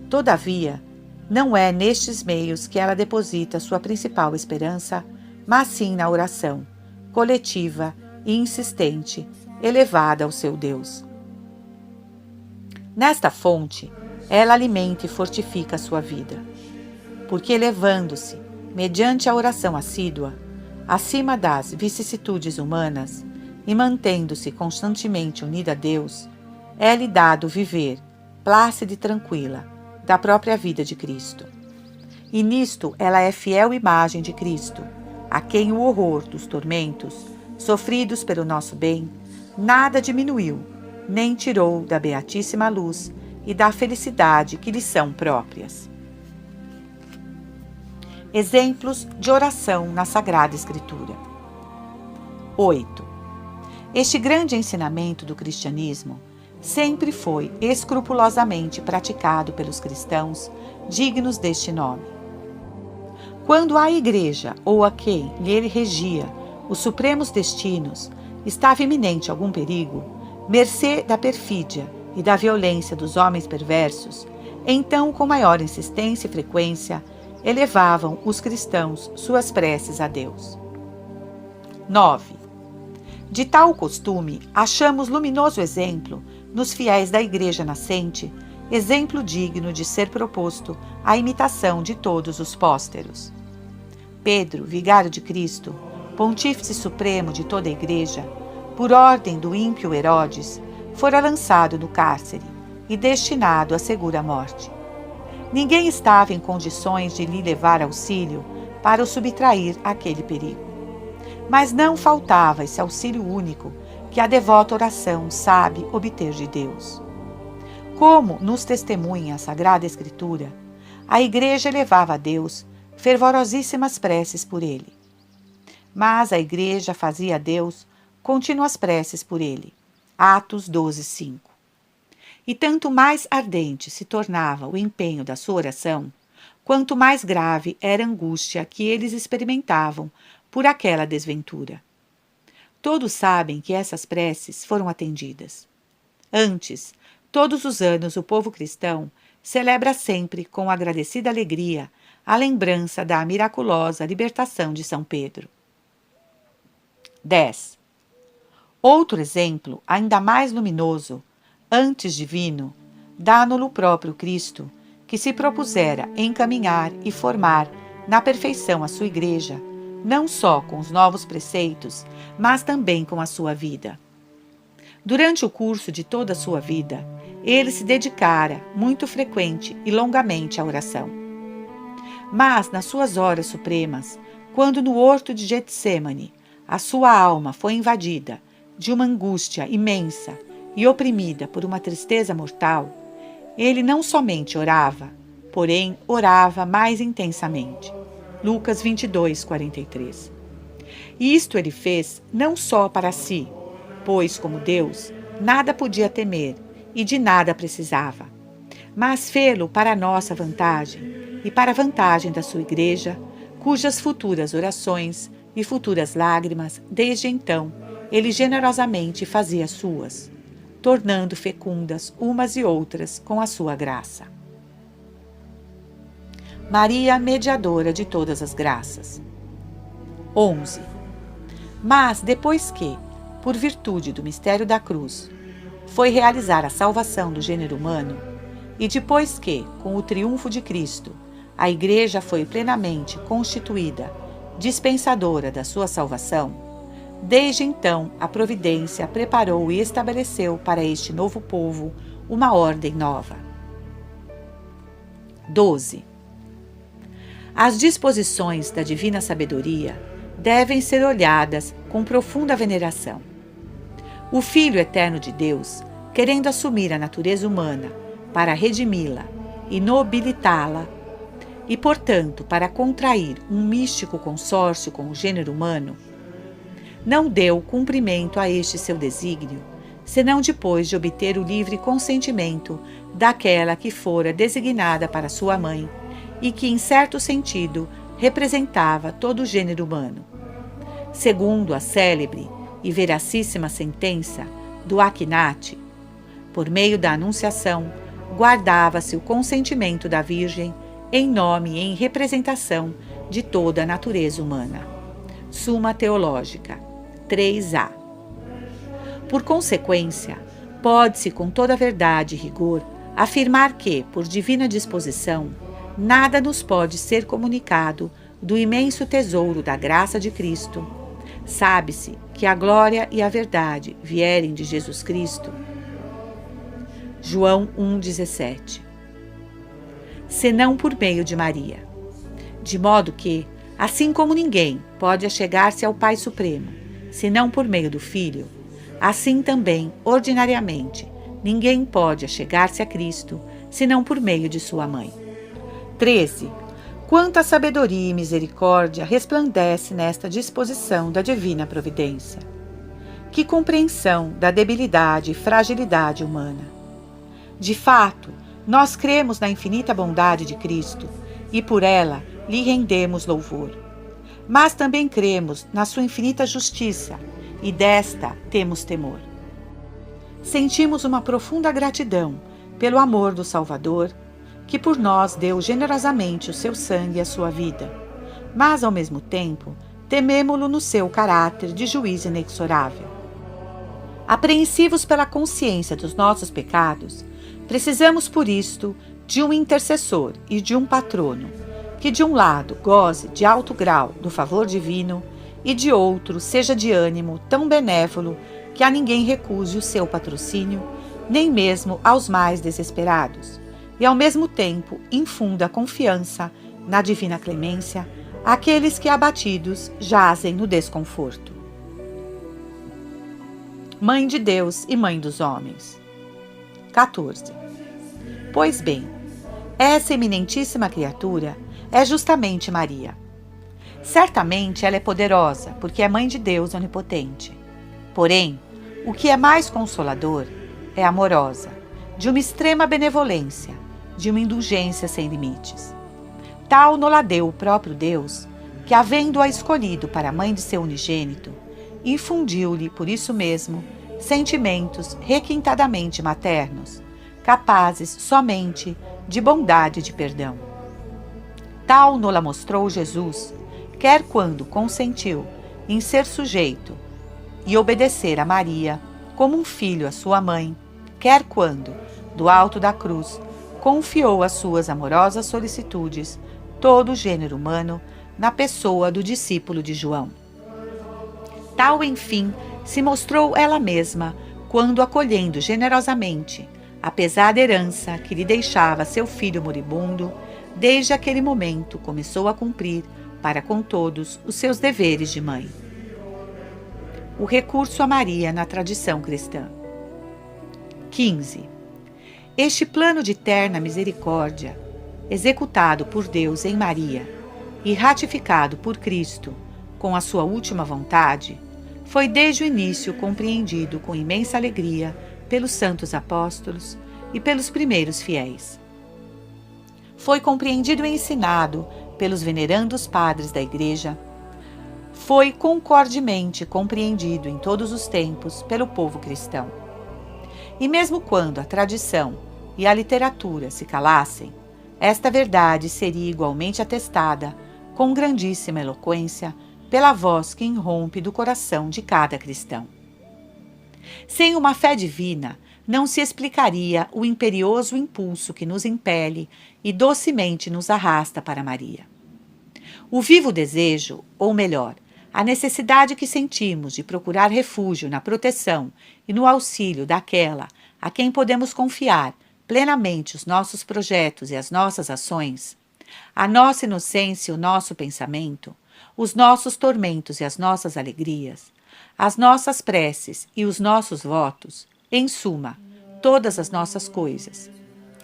todavia, não é nestes meios que ela deposita sua principal esperança, mas sim na oração, coletiva e insistente, elevada ao seu Deus. Nesta fonte, ela alimenta e fortifica a sua vida, porque elevando-se, mediante a oração assídua, acima das vicissitudes humanas e mantendo-se constantemente unida a Deus, é-lhe dado viver, plácida e tranquila, da própria vida de Cristo. E nisto ela é fiel imagem de Cristo, a quem o horror dos tormentos, sofridos pelo nosso bem, nada diminuiu, nem tirou da beatíssima luz e da felicidade que lhe são próprias. Exemplos de oração na Sagrada Escritura. 8. Este grande ensinamento do cristianismo sempre foi escrupulosamente praticado pelos cristãos dignos deste nome. Quando a Igreja ou a quem lhe regia os supremos destinos estava iminente algum perigo, mercê da perfídia e da violência dos homens perversos, então com maior insistência e frequência elevavam os cristãos suas preces a Deus. 9. De tal costume, achamos luminoso exemplo nos fiéis da Igreja nascente, exemplo digno de ser proposto à imitação de todos os pósteros. Pedro, vigário de Cristo, pontífice supremo de toda a Igreja, por ordem do ímpio Herodes, fora lançado no cárcere e destinado à segura morte. Ninguém estava em condições de lhe levar auxílio para o subtrair àquele perigo. Mas não faltava esse auxílio único que a devota oração sabe obter de Deus. Como nos testemunha a Sagrada Escritura, a Igreja elevava a Deus fervorosíssimas preces por ele. Mas a Igreja fazia a Deus contínuas preces por ele. Atos 12:5. E tanto mais ardente se tornava o empenho da sua oração, quanto mais grave era a angústia que eles experimentavam por aquela desventura. Todos sabem que essas preces foram atendidas. Antes, todos os anos o povo cristão celebra sempre com agradecida alegria a lembrança da miraculosa libertação de São Pedro. 10. Outro exemplo, ainda mais luminoso, antes divino, dá-no-lo o próprio Cristo, que se propusera encaminhar e formar na perfeição a sua Igreja, não só com os novos preceitos, mas também com a sua vida. Durante o curso de toda a sua vida, ele se dedicara muito frequente e longamente à oração. Mas, nas suas horas supremas, quando no horto de Getsêmani a sua alma foi invadida de uma angústia imensa e oprimida por uma tristeza mortal, ele não somente orava, porém orava mais intensamente. Lucas 22:43. E isto ele fez não só para si, pois, como Deus, nada podia temer e de nada precisava, mas fê-lo para a nossa vantagem e para a vantagem da sua Igreja, cujas futuras orações e futuras lágrimas, desde então, ele generosamente fazia suas, tornando fecundas umas e outras com a sua graça. Maria, mediadora de todas as graças. 11. Mas depois que, por virtude do mistério da cruz, foi realizar a salvação do gênero humano, e depois que, com o triunfo de Cristo, a Igreja foi plenamente constituída, dispensadora da sua salvação, desde então a providência preparou e estabeleceu para este novo povo uma ordem nova. 12. As disposições da divina sabedoria devem ser olhadas com profunda veneração. O Filho eterno de Deus, querendo assumir a natureza humana para redimi-la e nobilitá-la, e, portanto, para contrair um místico consórcio com o gênero humano, não deu cumprimento a este seu desígnio, senão depois de obter o livre consentimento daquela que fora designada para sua mãe e que, em certo sentido, representava todo o gênero humano. Segundo a célebre e veracíssima sentença do Akinati, por meio da Anunciação, guardava-se o consentimento da Virgem em nome e em representação de toda a natureza humana. Suma Teológica 3a. Por consequência, pode-se com toda a verdade e rigor afirmar que, por divina disposição, nada nos pode ser comunicado do imenso tesouro da graça de Cristo. Sabe-se que a glória e a verdade vierem de Jesus Cristo. João 1,17. Senão por meio de Maria. De modo que, assim como ninguém pode achegar-se ao Pai Supremo, senão por meio do Filho, assim também, ordinariamente, ninguém pode achegar-se a Cristo, senão por meio de sua mãe. 13. Quanta sabedoria e misericórdia resplandece nesta disposição da divina providência. Que compreensão da debilidade e fragilidade humana. De fato, nós cremos na infinita bondade de Cristo e por ela lhe rendemos louvor. Mas também cremos na sua infinita justiça e desta temos temor. Sentimos uma profunda gratidão pelo amor do Salvador, que por nós deu generosamente o seu sangue e a sua vida, mas ao mesmo tempo tememo-lo no seu caráter de juiz inexorável. Apreensivos pela consciência dos nossos pecados, precisamos por isto de um intercessor e de um patrono, que de um lado goze de alto grau do favor divino e de outro seja de ânimo tão benévolo que a ninguém recuse o seu patrocínio, nem mesmo aos mais desesperados, e ao mesmo tempo infunda confiança na divina clemência àqueles que abatidos jazem no desconforto. Mãe de Deus e Mãe dos homens. 14. Pois bem, essa eminentíssima criatura é justamente Maria. Certamente ela é poderosa, porque é Mãe de Deus onipotente. Porém, o que é mais consolador é amorosa, de uma extrema benevolência, de uma indulgência sem limites. Tal nola deu o próprio Deus, que, havendo-a escolhido para a mãe de seu unigênito, infundiu-lhe, por isso mesmo, sentimentos requintadamente maternos, capazes somente de bondade e de perdão. Tal nola mostrou Jesus, quer quando consentiu em ser sujeito e obedecer a Maria como um filho à sua mãe, quer quando, do alto da cruz, confiou às suas amorosas solicitudes todo o gênero humano na pessoa do discípulo de João. Tal, enfim, se mostrou ela mesma quando, acolhendo generosamente a pesada herança que lhe deixava seu filho moribundo, desde aquele momento começou a cumprir para com todos os seus deveres de mãe. O recurso a Maria na tradição cristã. 15. Este plano de terna misericórdia, executado por Deus em Maria e ratificado por Cristo com a sua última vontade, foi desde o início compreendido com imensa alegria pelos santos apóstolos e pelos primeiros fiéis. Foi compreendido e ensinado pelos venerandos padres da Igreja, foi concordemente compreendido em todos os tempos pelo povo cristão. E mesmo quando a tradição e a literatura se calassem, esta verdade seria igualmente atestada com grandíssima eloquência pela voz que irrompe do coração de cada cristão. Sem uma fé divina, não se explicaria o imperioso impulso que nos impele e docemente nos arrasta para Maria. O vivo desejo, ou melhor, a necessidade que sentimos de procurar refúgio na proteção e no auxílio daquela a quem podemos confiar plenamente os nossos projetos e as nossas ações, a nossa inocência e o nosso pensamento, os nossos tormentos e as nossas alegrias, as nossas preces e os nossos votos, em suma, todas as nossas coisas.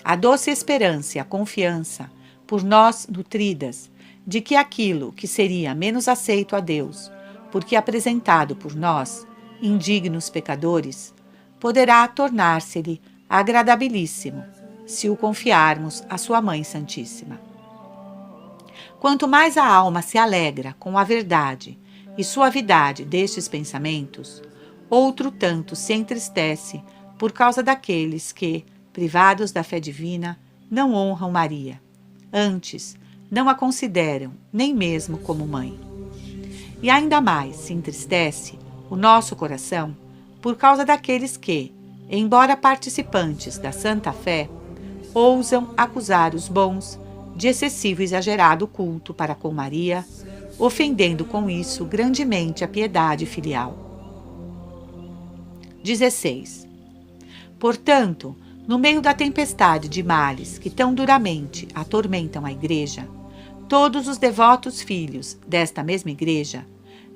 A doce esperança e a confiança, por nós nutridas, de que aquilo que seria menos aceito a Deus, porque apresentado por nós, indignos pecadores, poderá tornar-se-lhe agradabilíssimo, se o confiarmos à sua Mãe Santíssima. Quanto mais a alma se alegra com a verdade e suavidade destes pensamentos, outro tanto se entristece por causa daqueles que, privados da fé divina, não honram Maria, antes não a consideram nem mesmo como mãe. E ainda mais se entristece o nosso coração por causa daqueles que, embora participantes da Santa Fé, ousam acusar os bons de excessivo e exagerado culto para com Maria, ofendendo com isso grandemente a piedade filial. 16. Portanto, no meio da tempestade de males que tão duramente atormentam a Igreja, todos os devotos filhos desta mesma Igreja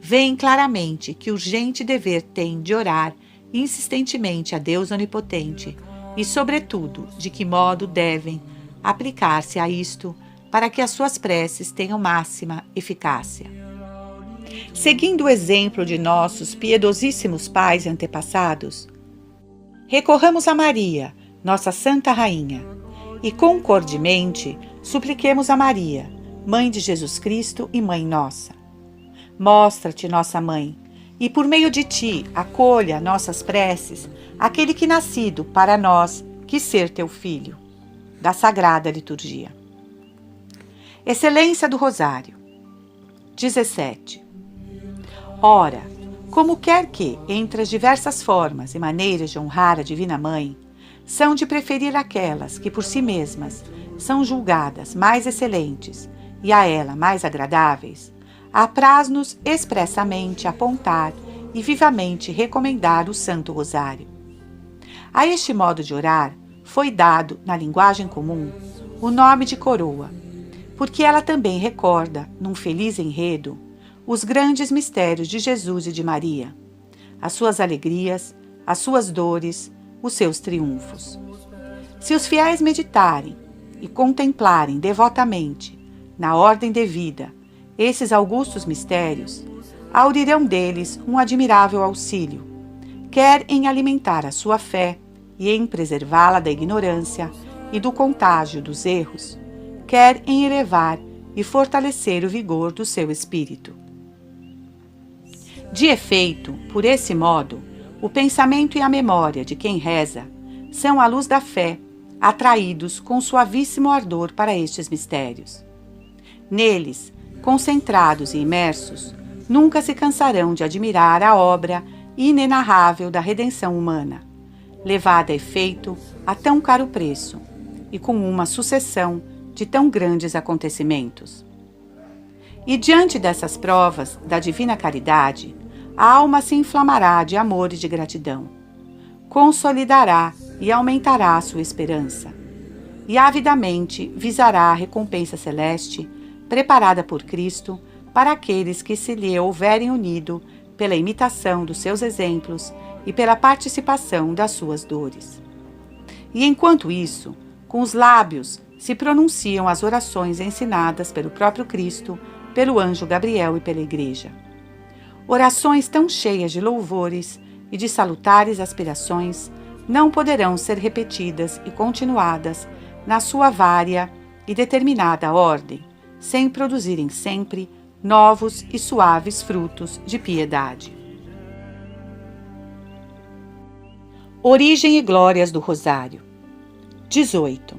veem claramente que urgente dever têm de orar insistentemente a Deus Onipotente e, sobretudo, de que modo devem aplicar-se a isto para que as suas preces tenham máxima eficácia. Seguindo o exemplo de nossos piedosíssimos pais e antepassados, recorramos a Maria, nossa Santa Rainha, e concordemente supliquemos a Maria, Mãe de Jesus Cristo e Mãe nossa. Mostra-te, nossa Mãe, e por meio de ti acolha nossas preces aquele que nascido para nós quis ser teu Filho. Da Sagrada Liturgia. Excelência do Rosário. 17. Ora, como quer que, entre as diversas formas e maneiras de honrar a Divina Mãe, são de preferir aquelas que por si mesmas são julgadas mais excelentes e a ela mais agradáveis, apraz-nos expressamente apontar e vivamente recomendar o Santo Rosário. A este modo de orar foi dado, na linguagem comum, o nome de coroa, porque ela também recorda, num feliz enredo, os grandes mistérios de Jesus e de Maria, as suas alegrias, as suas dores, os seus triunfos. Se os fiéis meditarem e contemplarem devotamente, na ordem devida, esses augustos mistérios, aurirão deles um admirável auxílio, quer em alimentar a sua fé e em preservá-la da ignorância e do contágio dos erros, quer em elevar e fortalecer o vigor do seu espírito. De efeito, por esse modo, o pensamento e a memória de quem reza são a luz da fé, atraídos com suavíssimo ardor para estes mistérios. Neles, concentrados e imersos, nunca se cansarão de admirar a obra inenarrável da redenção humana, levada a efeito a tão caro preço e com uma sucessão de tão grandes acontecimentos. E diante dessas provas da divina caridade, a alma se inflamará de amor e de gratidão, consolidará e aumentará a sua esperança, e avidamente visará a recompensa celeste preparada por Cristo para aqueles que se lhe houverem unido pela imitação dos seus exemplos e pela participação das suas dores. E enquanto isso, com os lábios se pronunciam as orações ensinadas pelo próprio Cristo, pelo anjo Gabriel e pela Igreja. Orações tão cheias de louvores e de salutares aspirações não poderão ser repetidas e continuadas na sua vária e determinada ordem, sem produzirem sempre novos e suaves frutos de piedade. Origem e glórias do Rosário. 18.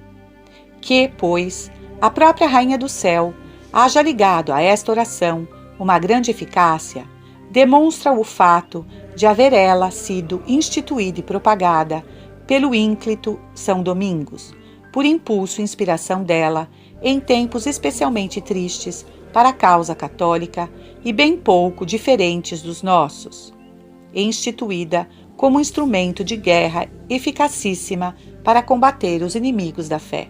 Que, pois, a própria Rainha do Céu haja ligado a esta oração uma grande eficácia, demonstra o fato de haver ela sido instituída e propagada pelo ínclito São Domingos, por impulso e inspiração dela, em tempos especialmente tristes para a causa católica e bem pouco diferentes dos nossos, e instituída como instrumento de guerra eficacíssima para combater os inimigos da fé.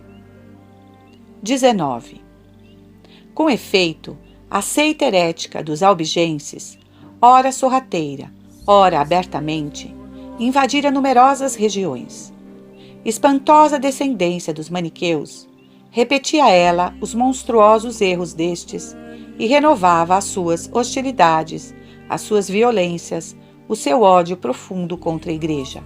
19. Com efeito, a seita herética dos albigenses, ora sorrateira, ora abertamente, invadira numerosas regiões. Espantosa descendência dos maniqueus, repetia ela os monstruosos erros destes e renovava as suas hostilidades, as suas violências, o seu ódio profundo contra a Igreja.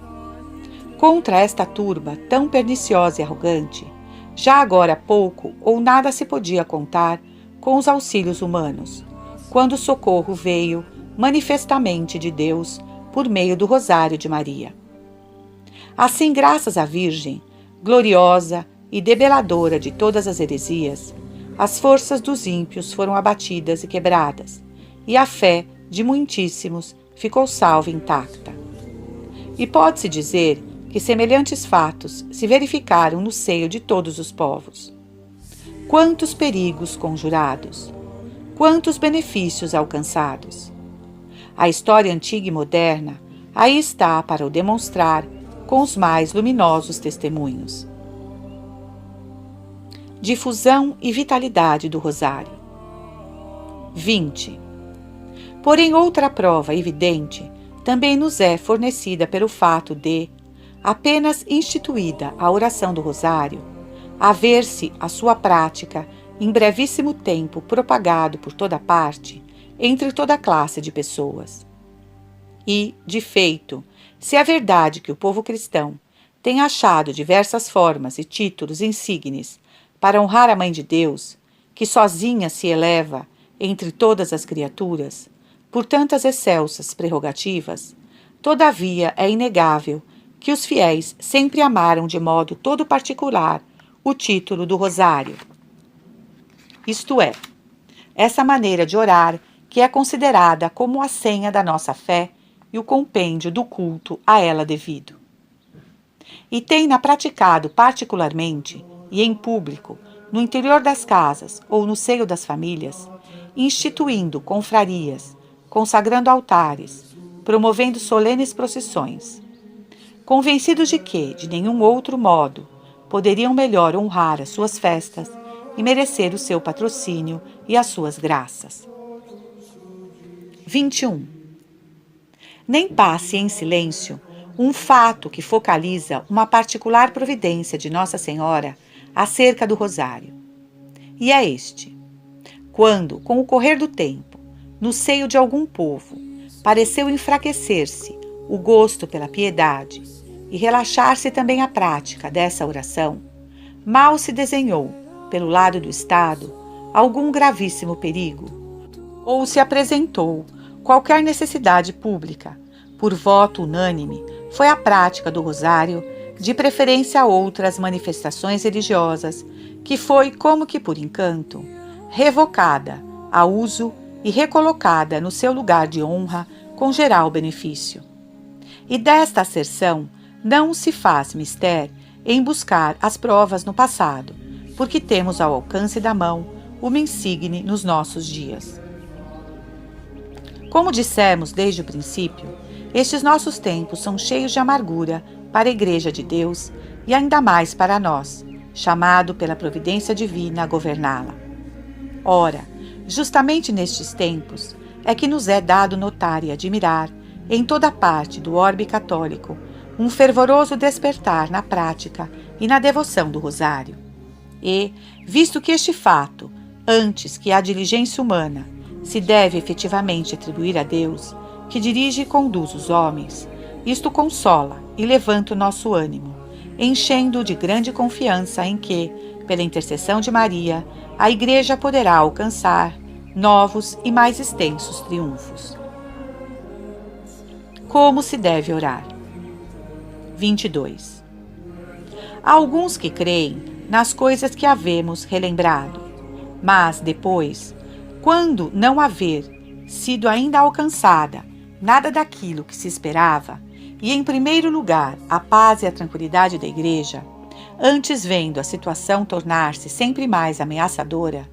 Contra esta turba tão perniciosa e arrogante, já agora pouco ou nada se podia contar com os auxílios humanos, quando o socorro veio manifestamente de Deus por meio do Rosário de Maria. Assim, graças à Virgem, gloriosa e debeladora de todas as heresias, as forças dos ímpios foram abatidas e quebradas, e a fé de muitíssimos ficou salva e intacta. E pode-se dizer que semelhantes fatos se verificaram no seio de todos os povos. Quantos perigos conjurados! Quantos benefícios alcançados! A história antiga e moderna aí está para o demonstrar com os mais luminosos testemunhos. Difusão e vitalidade do Rosário. 20. Porém, outra prova evidente também nos é fornecida pelo fato de, apenas instituída a oração do Rosário, haver-se a sua prática em brevíssimo tempo propagado por toda parte, entre toda classe de pessoas. E, de feito, se é verdade que o povo cristão tem achado diversas formas e títulos insignes para honrar a Mãe de Deus, que sozinha se eleva entre todas as criaturas, por tantas excelsas prerrogativas, todavia é inegável que os fiéis sempre amaram de modo todo particular o título do Rosário. Isto é, essa maneira de orar que é considerada como a senha da nossa fé e o compêndio do culto a ela devido. E tem-na praticado particularmente e em público, no interior das casas ou no seio das famílias, instituindo confrarias, consagrando altares, promovendo solenes procissões, convencidos de que, de nenhum outro modo, poderiam melhor honrar as suas festas e merecer o seu patrocínio e as suas graças. 21. Nem passe em silêncio um fato que focaliza uma particular providência de Nossa Senhora acerca do rosário. E é este: quando, com o correr do tempo, no seio de algum povo, pareceu enfraquecer-se o gosto pela piedade e relaxar-se também a prática dessa oração, mal se desenhou, pelo lado do Estado, algum gravíssimo perigo, ou se apresentou qualquer necessidade pública. Por voto unânime, foi a prática do rosário, de preferência a outras manifestações religiosas, que foi, como que por encanto, revocada a uso e recolocada no seu lugar de honra com geral benefício. E desta asserção não se faz mister em buscar as provas no passado, porque temos ao alcance da mão uma insigne nos nossos dias. Como dissemos desde o princípio, estes nossos tempos são cheios de amargura para a Igreja de Deus e ainda mais para nós, chamado pela providência divina a governá-la. Ora, justamente nestes tempos é que nos é dado notar e admirar, em toda parte do orbe católico, um fervoroso despertar na prática e na devoção do rosário. E, visto que este fato, antes que a diligência humana, se deve efetivamente atribuir a Deus, que dirige e conduz os homens, isto consola e levanta o nosso ânimo, enchendo-o de grande confiança em que, pela intercessão de Maria, a Igreja poderá alcançar novos e mais extensos triunfos. Como se deve orar? 22. Há alguns que creem nas coisas que havemos relembrado, mas depois, quando não haver sido ainda alcançada nada daquilo que se esperava, e em primeiro lugar a paz e a tranquilidade da Igreja, antes vendo a situação tornar-se sempre mais ameaçadora,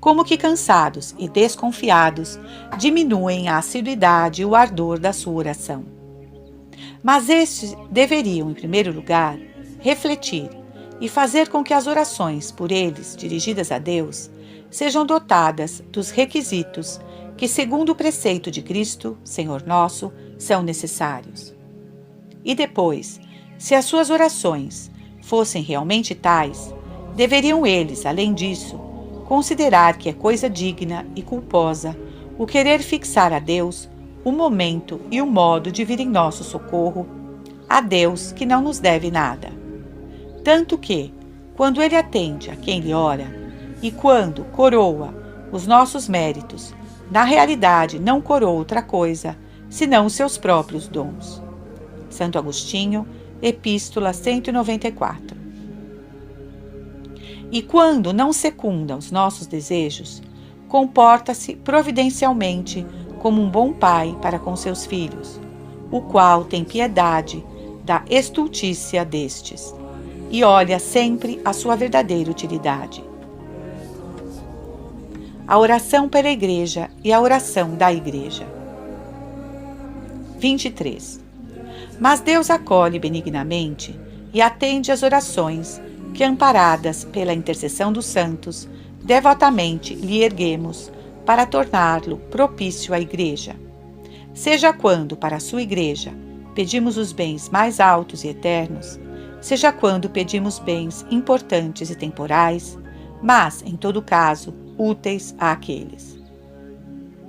como que cansados e desconfiados, diminuem a assiduidade e o ardor da sua oração. Mas estes deveriam, em primeiro lugar, refletir e fazer com que as orações por eles dirigidas a Deus sejam dotadas dos requisitos que, segundo o preceito de Cristo, Senhor nosso, são necessários. E depois, se as suas orações fossem realmente tais, deveriam eles, além disso, considerar que é coisa digna e culposa o querer fixar a Deus o momento e o modo de vir em nosso socorro, a Deus que não nos deve nada. Tanto que, quando Ele atende a quem lhe ora, e quando coroa os nossos méritos, na realidade não coroa outra coisa, senão os seus próprios dons. Santo Agostinho, Epístola 194. E quando não secunda os nossos desejos, comporta-se providencialmente como um bom pai para com seus filhos, o qual tem piedade da estultícia destes, e olha sempre a sua verdadeira utilidade. A oração pela Igreja e a oração da Igreja. 23. Mas Deus acolhe benignamente e atende às orações que, amparadas pela intercessão dos santos, devotamente lhe erguemos para torná-lo propício à Igreja. Seja quando, para a sua Igreja, pedimos os bens mais altos e eternos, seja quando pedimos bens importantes e temporais, mas, em todo caso, úteis àqueles.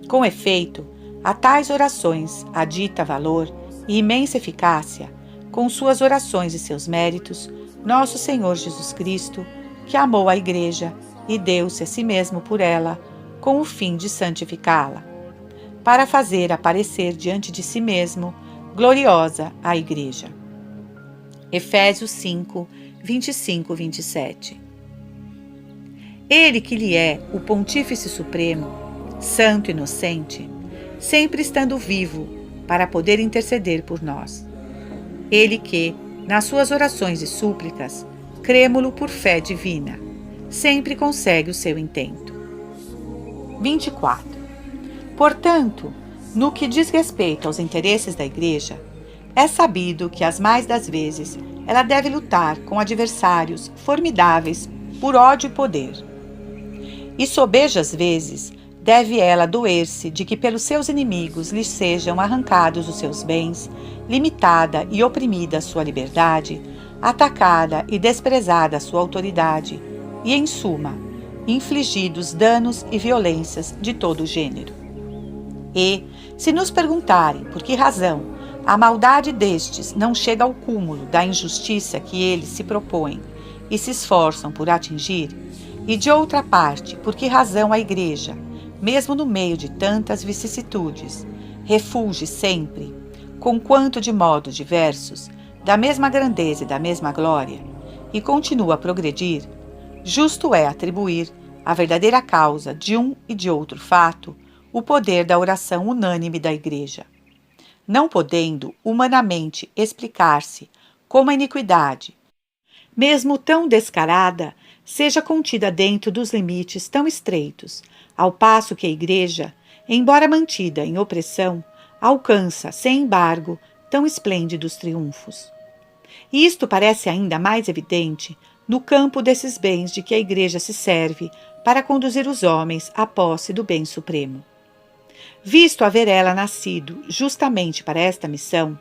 Com efeito, a tais orações adita valor e imensa eficácia, com suas orações e seus méritos, nosso Senhor Jesus Cristo, que amou a Igreja e deu-se a si mesmo por ela, com o fim de santificá-la, para fazer aparecer diante de si mesmo gloriosa a Igreja. Efésios 5, 25, 27. Ele que lhe é o Pontífice Supremo, Santo e Inocente, sempre estando vivo para poder interceder por nós. Ele que, nas suas orações e súplicas, crêmo-lo por fé divina, sempre consegue o seu intento. 24. Portanto, no que diz respeito aos interesses da Igreja, é sabido que as mais das vezes ela deve lutar com adversários formidáveis por ódio e poder. E sobejas vezes deve ela doer-se de que pelos seus inimigos lhe sejam arrancados os seus bens, limitada e oprimida a sua liberdade, atacada e desprezada a sua autoridade, e, em suma, infligidos danos e violências de todo o gênero. E, se nos perguntarem por que razão a maldade destes não chega ao cúmulo da injustiça que eles se propõem e se esforçam por atingir, e de outra parte, por que razão a Igreja, mesmo no meio de tantas vicissitudes, refulge sempre, conquanto de modos diversos, da mesma grandeza e da mesma glória, e continua a progredir, justo é atribuir à verdadeira causa de um e de outro fato o poder da oração unânime da Igreja. Não podendo humanamente explicar-se como a iniquidade, mesmo tão descarada, seja contida dentro dos limites tão estreitos, ao passo que a Igreja, embora mantida em opressão, alcança, sem embargo, tão esplêndidos triunfos. E isto parece ainda mais evidente no campo desses bens de que a Igreja se serve para conduzir os homens à posse do bem supremo. Visto haver ela nascido justamente para esta missão,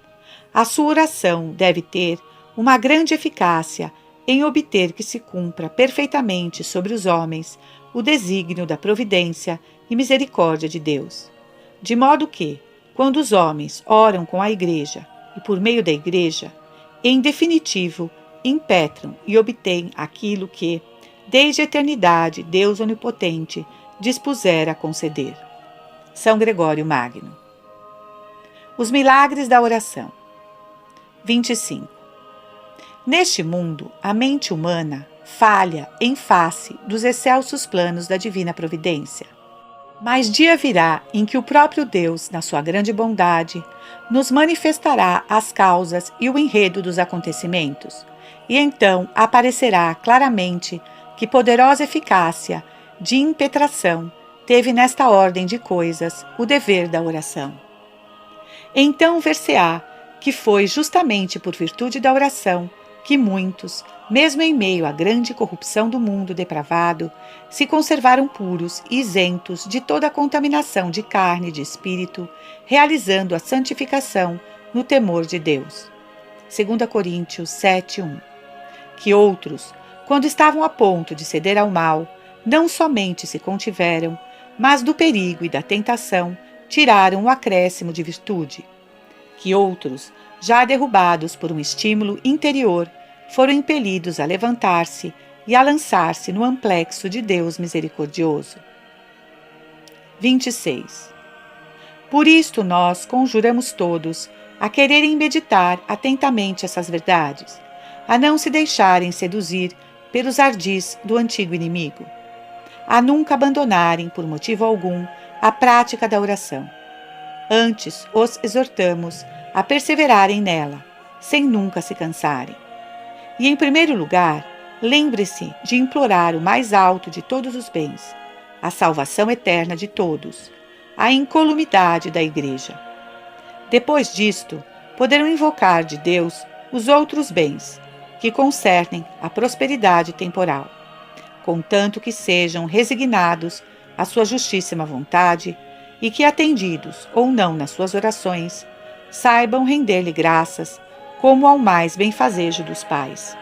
a sua oração deve ter uma grande eficácia em obter que se cumpra perfeitamente sobre os homens o desígnio da providência e misericórdia de Deus. De modo que, quando os homens oram com a Igreja e por meio da Igreja, em definitivo, impetram e obtêm aquilo que, desde a eternidade, Deus Onipotente dispusera a conceder. São Gregório Magno. Os milagres da oração. 25. Neste mundo, a mente humana falha em face dos excelsos planos da divina providência. Mas dia virá em que o próprio Deus, na sua grande bondade, nos manifestará as causas e o enredo dos acontecimentos, e então aparecerá claramente que poderosa eficácia de impetração teve nesta ordem de coisas o dever da oração. Então ver-se-á que foi justamente por virtude da oração que muitos, mesmo em meio à grande corrupção do mundo depravado, se conservaram puros e isentos de toda a contaminação de carne e de espírito, realizando a santificação no temor de Deus. 2 Coríntios 7:1. Que outros, quando estavam a ponto de ceder ao mal, não somente se contiveram, mas do perigo e da tentação tiraram o acréscimo de virtude. Que outros, já derrubados por um estímulo interior, foram impelidos a levantar-se e a lançar-se no amplexo de Deus misericordioso. 26. Por isto nós conjuramos todos a quererem meditar atentamente essas verdades, a não se deixarem seduzir pelos ardis do antigo inimigo, a nunca abandonarem por motivo algum a prática da oração. Antes os exortamos a perseverarem nela, sem nunca se cansarem. E, em primeiro lugar, lembre-se de implorar o mais alto de todos os bens, a salvação eterna de todos, a incolumidade da Igreja. Depois disto, poderão invocar de Deus os outros bens, que concernem a prosperidade temporal, contanto que sejam resignados à sua justíssima vontade e que, atendidos ou não nas suas orações, saibam render-lhe graças como ao mais benfazejo dos pais.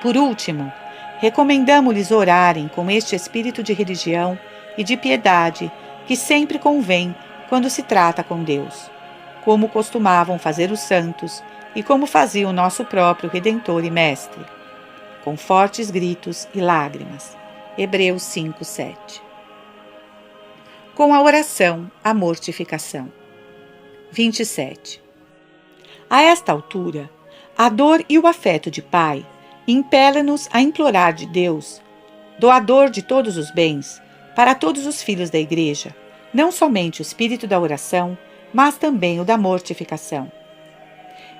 Por último, recomendamo-lhes orarem com este espírito de religião e de piedade que sempre convém quando se trata com Deus, como costumavam fazer os santos e como fazia o nosso próprio Redentor e Mestre, com fortes gritos e lágrimas. Hebreus 5:7. Com a oração, a mortificação. 27. A esta altura, a dor e o afeto de pai impelem-nos a implorar de Deus, doador de todos os bens, para todos os filhos da Igreja, não somente o espírito da oração, mas também o da mortificação.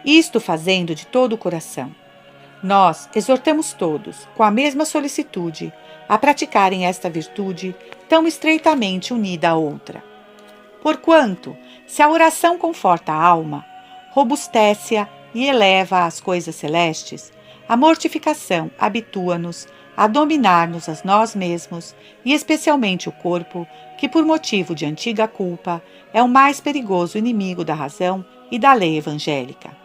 Isto fazendo de todo o coração. Nós exortamos todos, com a mesma solicitude, a praticarem esta virtude tão estreitamente unida à outra. Porquanto, se a oração conforta a alma, robustece-a e eleva às coisas celestes, a mortificação habitua-nos a dominar-nos a nós mesmos e especialmente o corpo, que por motivo de antiga culpa é o mais perigoso inimigo da razão e da lei evangélica.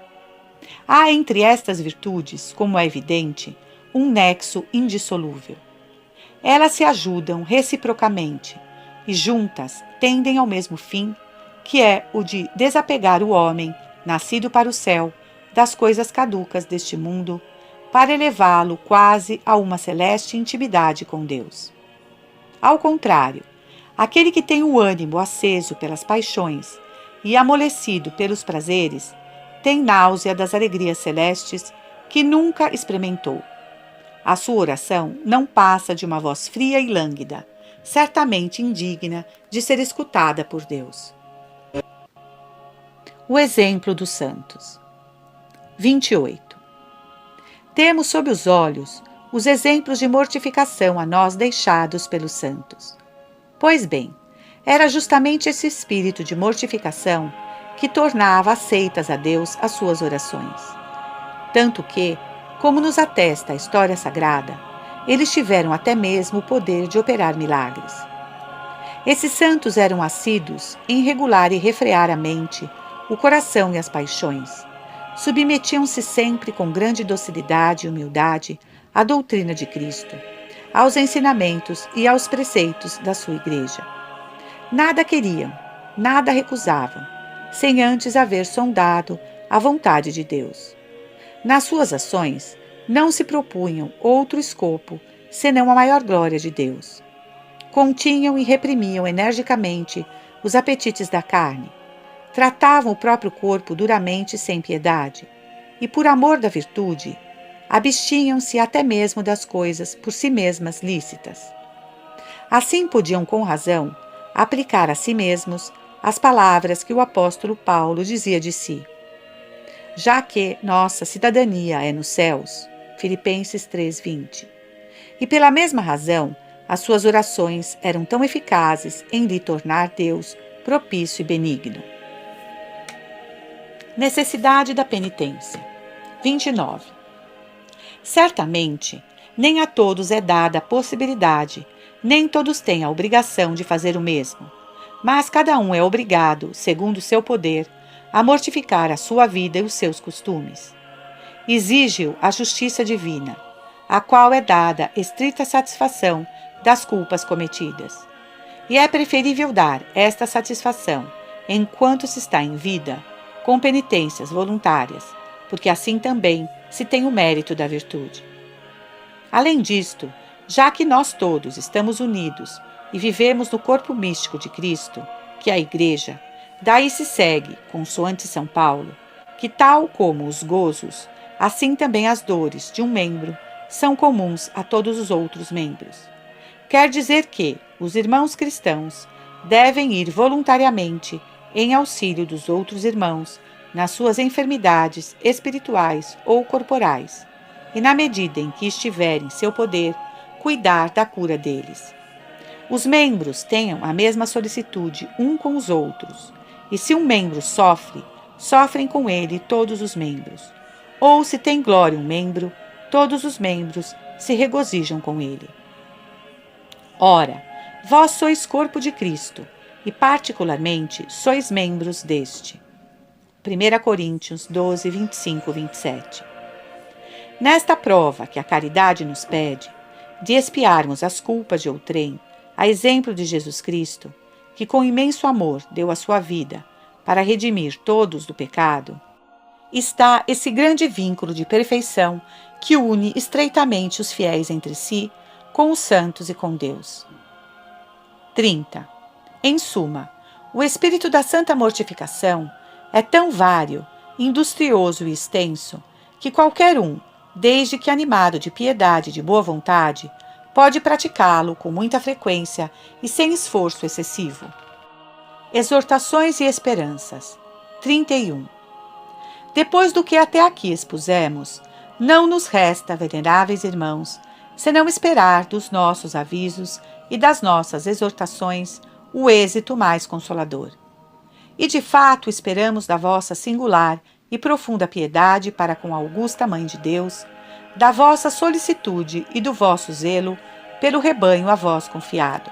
Há entre estas virtudes, como é evidente, um nexo indissolúvel. Elas se ajudam reciprocamente e juntas tendem ao mesmo fim, que é o de desapegar o homem, nascido para o céu, das coisas caducas deste mundo, para elevá-lo quase a uma celeste intimidade com Deus. Ao contrário, aquele que tem o ânimo aceso pelas paixões e amolecido pelos prazeres, tem náusea das alegrias celestes que nunca experimentou. A sua oração não passa de uma voz fria e lânguida, certamente indigna de ser escutada por Deus. O exemplo dos santos. 28. Temos sob os olhos os exemplos de mortificação a nós deixados pelos santos. Pois bem, era justamente esse espírito de mortificação que tornava aceitas a Deus as suas orações. Tanto que, como nos atesta a história sagrada, eles tiveram até mesmo o poder de operar milagres. Esses santos eram assíduos em regular e refrear a mente, o coração e as paixões. Submetiam-se sempre com grande docilidade e humildade à doutrina de Cristo, aos ensinamentos e aos preceitos da sua Igreja. Nada queriam, nada recusavam, sem antes haver sondado a vontade de Deus. Nas suas ações, não se propunham outro escopo senão a maior glória de Deus. Continham e reprimiam energicamente os apetites da carne, tratavam o próprio corpo duramente e sem piedade, e por amor da virtude, abstinham-se até mesmo das coisas por si mesmas lícitas. Assim podiam com razão aplicar a si mesmos as palavras que o apóstolo Paulo dizia de si: já que nossa cidadania é nos céus, Filipenses 3:20. E pela mesma razão, as suas orações eram tão eficazes em lhe tornar Deus propício e benigno. Necessidade da penitência. 29. Certamente, nem a todos é dada a possibilidade, nem todos têm a obrigação de fazer o mesmo, mas cada um é obrigado, segundo o seu poder, a mortificar a sua vida e os seus costumes. Exige-o a justiça divina, a qual é dada estrita satisfação das culpas cometidas. E é preferível dar esta satisfação, enquanto se está em vida, com penitências voluntárias, porque assim também se tem o mérito da virtude. Além disto, já que nós todos estamos unidos e vivemos no corpo místico de Cristo, que é a Igreja, daí se segue, consoante São Paulo, que tal como os gozos, assim também as dores de um membro são comuns a todos os outros membros. Quer dizer que os irmãos cristãos devem ir voluntariamente em auxílio dos outros irmãos nas suas enfermidades espirituais ou corporais, e na medida em que estiver em seu poder, cuidar da cura deles. Os membros tenham a mesma solicitude um com os outros, e se um membro sofre, sofrem com ele todos os membros. Ou se tem glória um membro, todos os membros se regozijam com ele. Ora, vós sois corpo de Cristo, e particularmente sois membros deste. 1 Coríntios 12, 25, 27. Nesta prova que a caridade nos pede, de expiarmos as culpas de outrem, a exemplo de Jesus Cristo, que com imenso amor deu a sua vida para redimir todos do pecado, está esse grande vínculo de perfeição que une estreitamente os fiéis entre si, com os santos e com Deus. 30. Em suma, o espírito da santa mortificação é tão vário, industrioso e extenso, que qualquer um, desde que animado de piedade e de boa vontade, pode praticá-lo com muita frequência e sem esforço excessivo. Exortações e esperanças. 31. Depois do que até aqui expusemos, não nos resta, veneráveis irmãos, senão esperar dos nossos avisos e das nossas exortações o êxito mais consolador. E de fato esperamos da vossa singular e profunda piedade para com a augusta Mãe de Deus, da vossa solicitude e do vosso zelo pelo rebanho a vós confiado.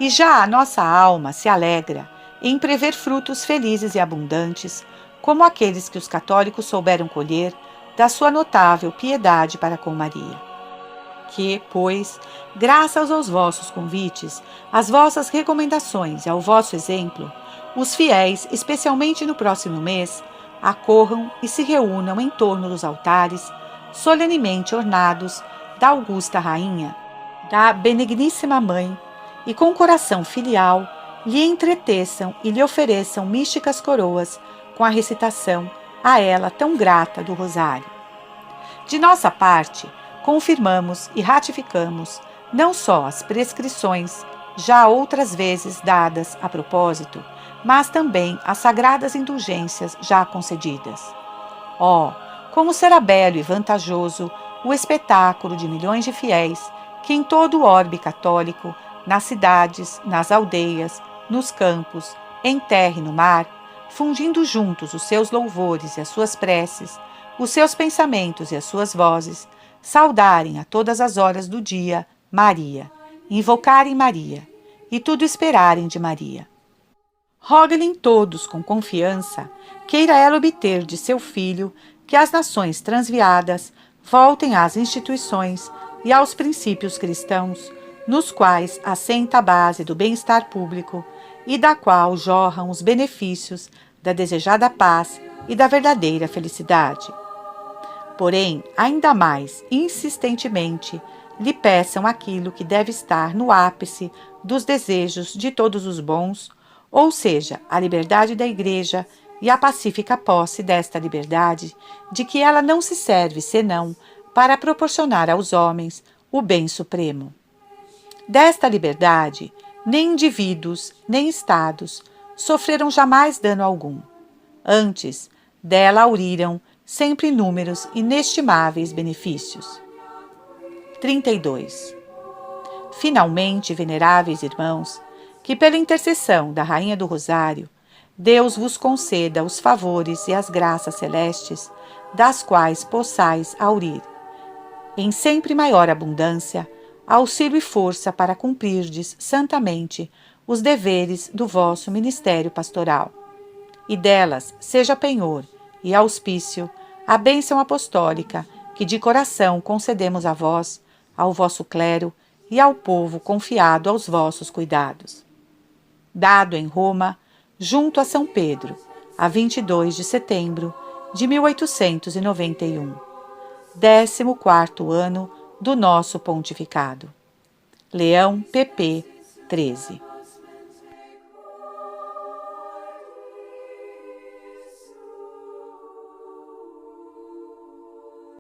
E já a nossa alma se alegra em prever frutos felizes e abundantes, como aqueles que os católicos souberam colher da sua notável piedade para com Maria. Que, pois, graças aos vossos convites, às vossas recomendações e ao vosso exemplo, os fiéis, especialmente no próximo mês, acorram e se reúnam em torno dos altares, solenemente ornados da augusta Rainha, da benigníssima Mãe, e com coração filial lhe entreteçam e lhe ofereçam místicas coroas com a recitação a ela tão grata do Rosário. De nossa parte, confirmamos e ratificamos não só as prescrições, já outras vezes dadas a propósito, mas também as sagradas indulgências já concedidas. Oh, como será belo e vantajoso o espetáculo de milhões de fiéis que em todo o orbe católico, nas cidades, nas aldeias, nos campos, em terra e no mar, fundindo juntos os seus louvores e as suas preces, os seus pensamentos e as suas vozes, saudarem a todas as horas do dia Maria, invocarem Maria, e tudo esperarem de Maria. Rogue-lhe todos com confiança, queira ela obter de seu filho que as nações transviadas voltem às instituições e aos princípios cristãos, nos quais assenta a base do bem-estar público e da qual jorram os benefícios da desejada paz e da verdadeira felicidade. Porém, ainda mais insistentemente, lhe peçam aquilo que deve estar no ápice dos desejos de todos os bons, ou seja, a liberdade da Igreja e a pacífica posse desta liberdade, de que ela não se serve senão para proporcionar aos homens o bem supremo. Desta liberdade, nem indivíduos, nem estados sofreram jamais dano algum. Antes, dela auriram sempre inúmeros inestimáveis benefícios. 32. Finalmente, veneráveis irmãos, que pela intercessão da Rainha do Rosário, Deus vos conceda os favores e as graças celestes, das quais possais aurir, em sempre maior abundância, auxílio e força para cumprirdes santamente os deveres do vosso ministério pastoral. E delas seja penhor e auspício a bênção apostólica que de coração concedemos a vós, ao vosso clero e ao povo confiado aos vossos cuidados. Dado em Roma, junto a São Pedro, a 22 de setembro de 1891, 14º ano do nosso pontificado. Leão pp. 13.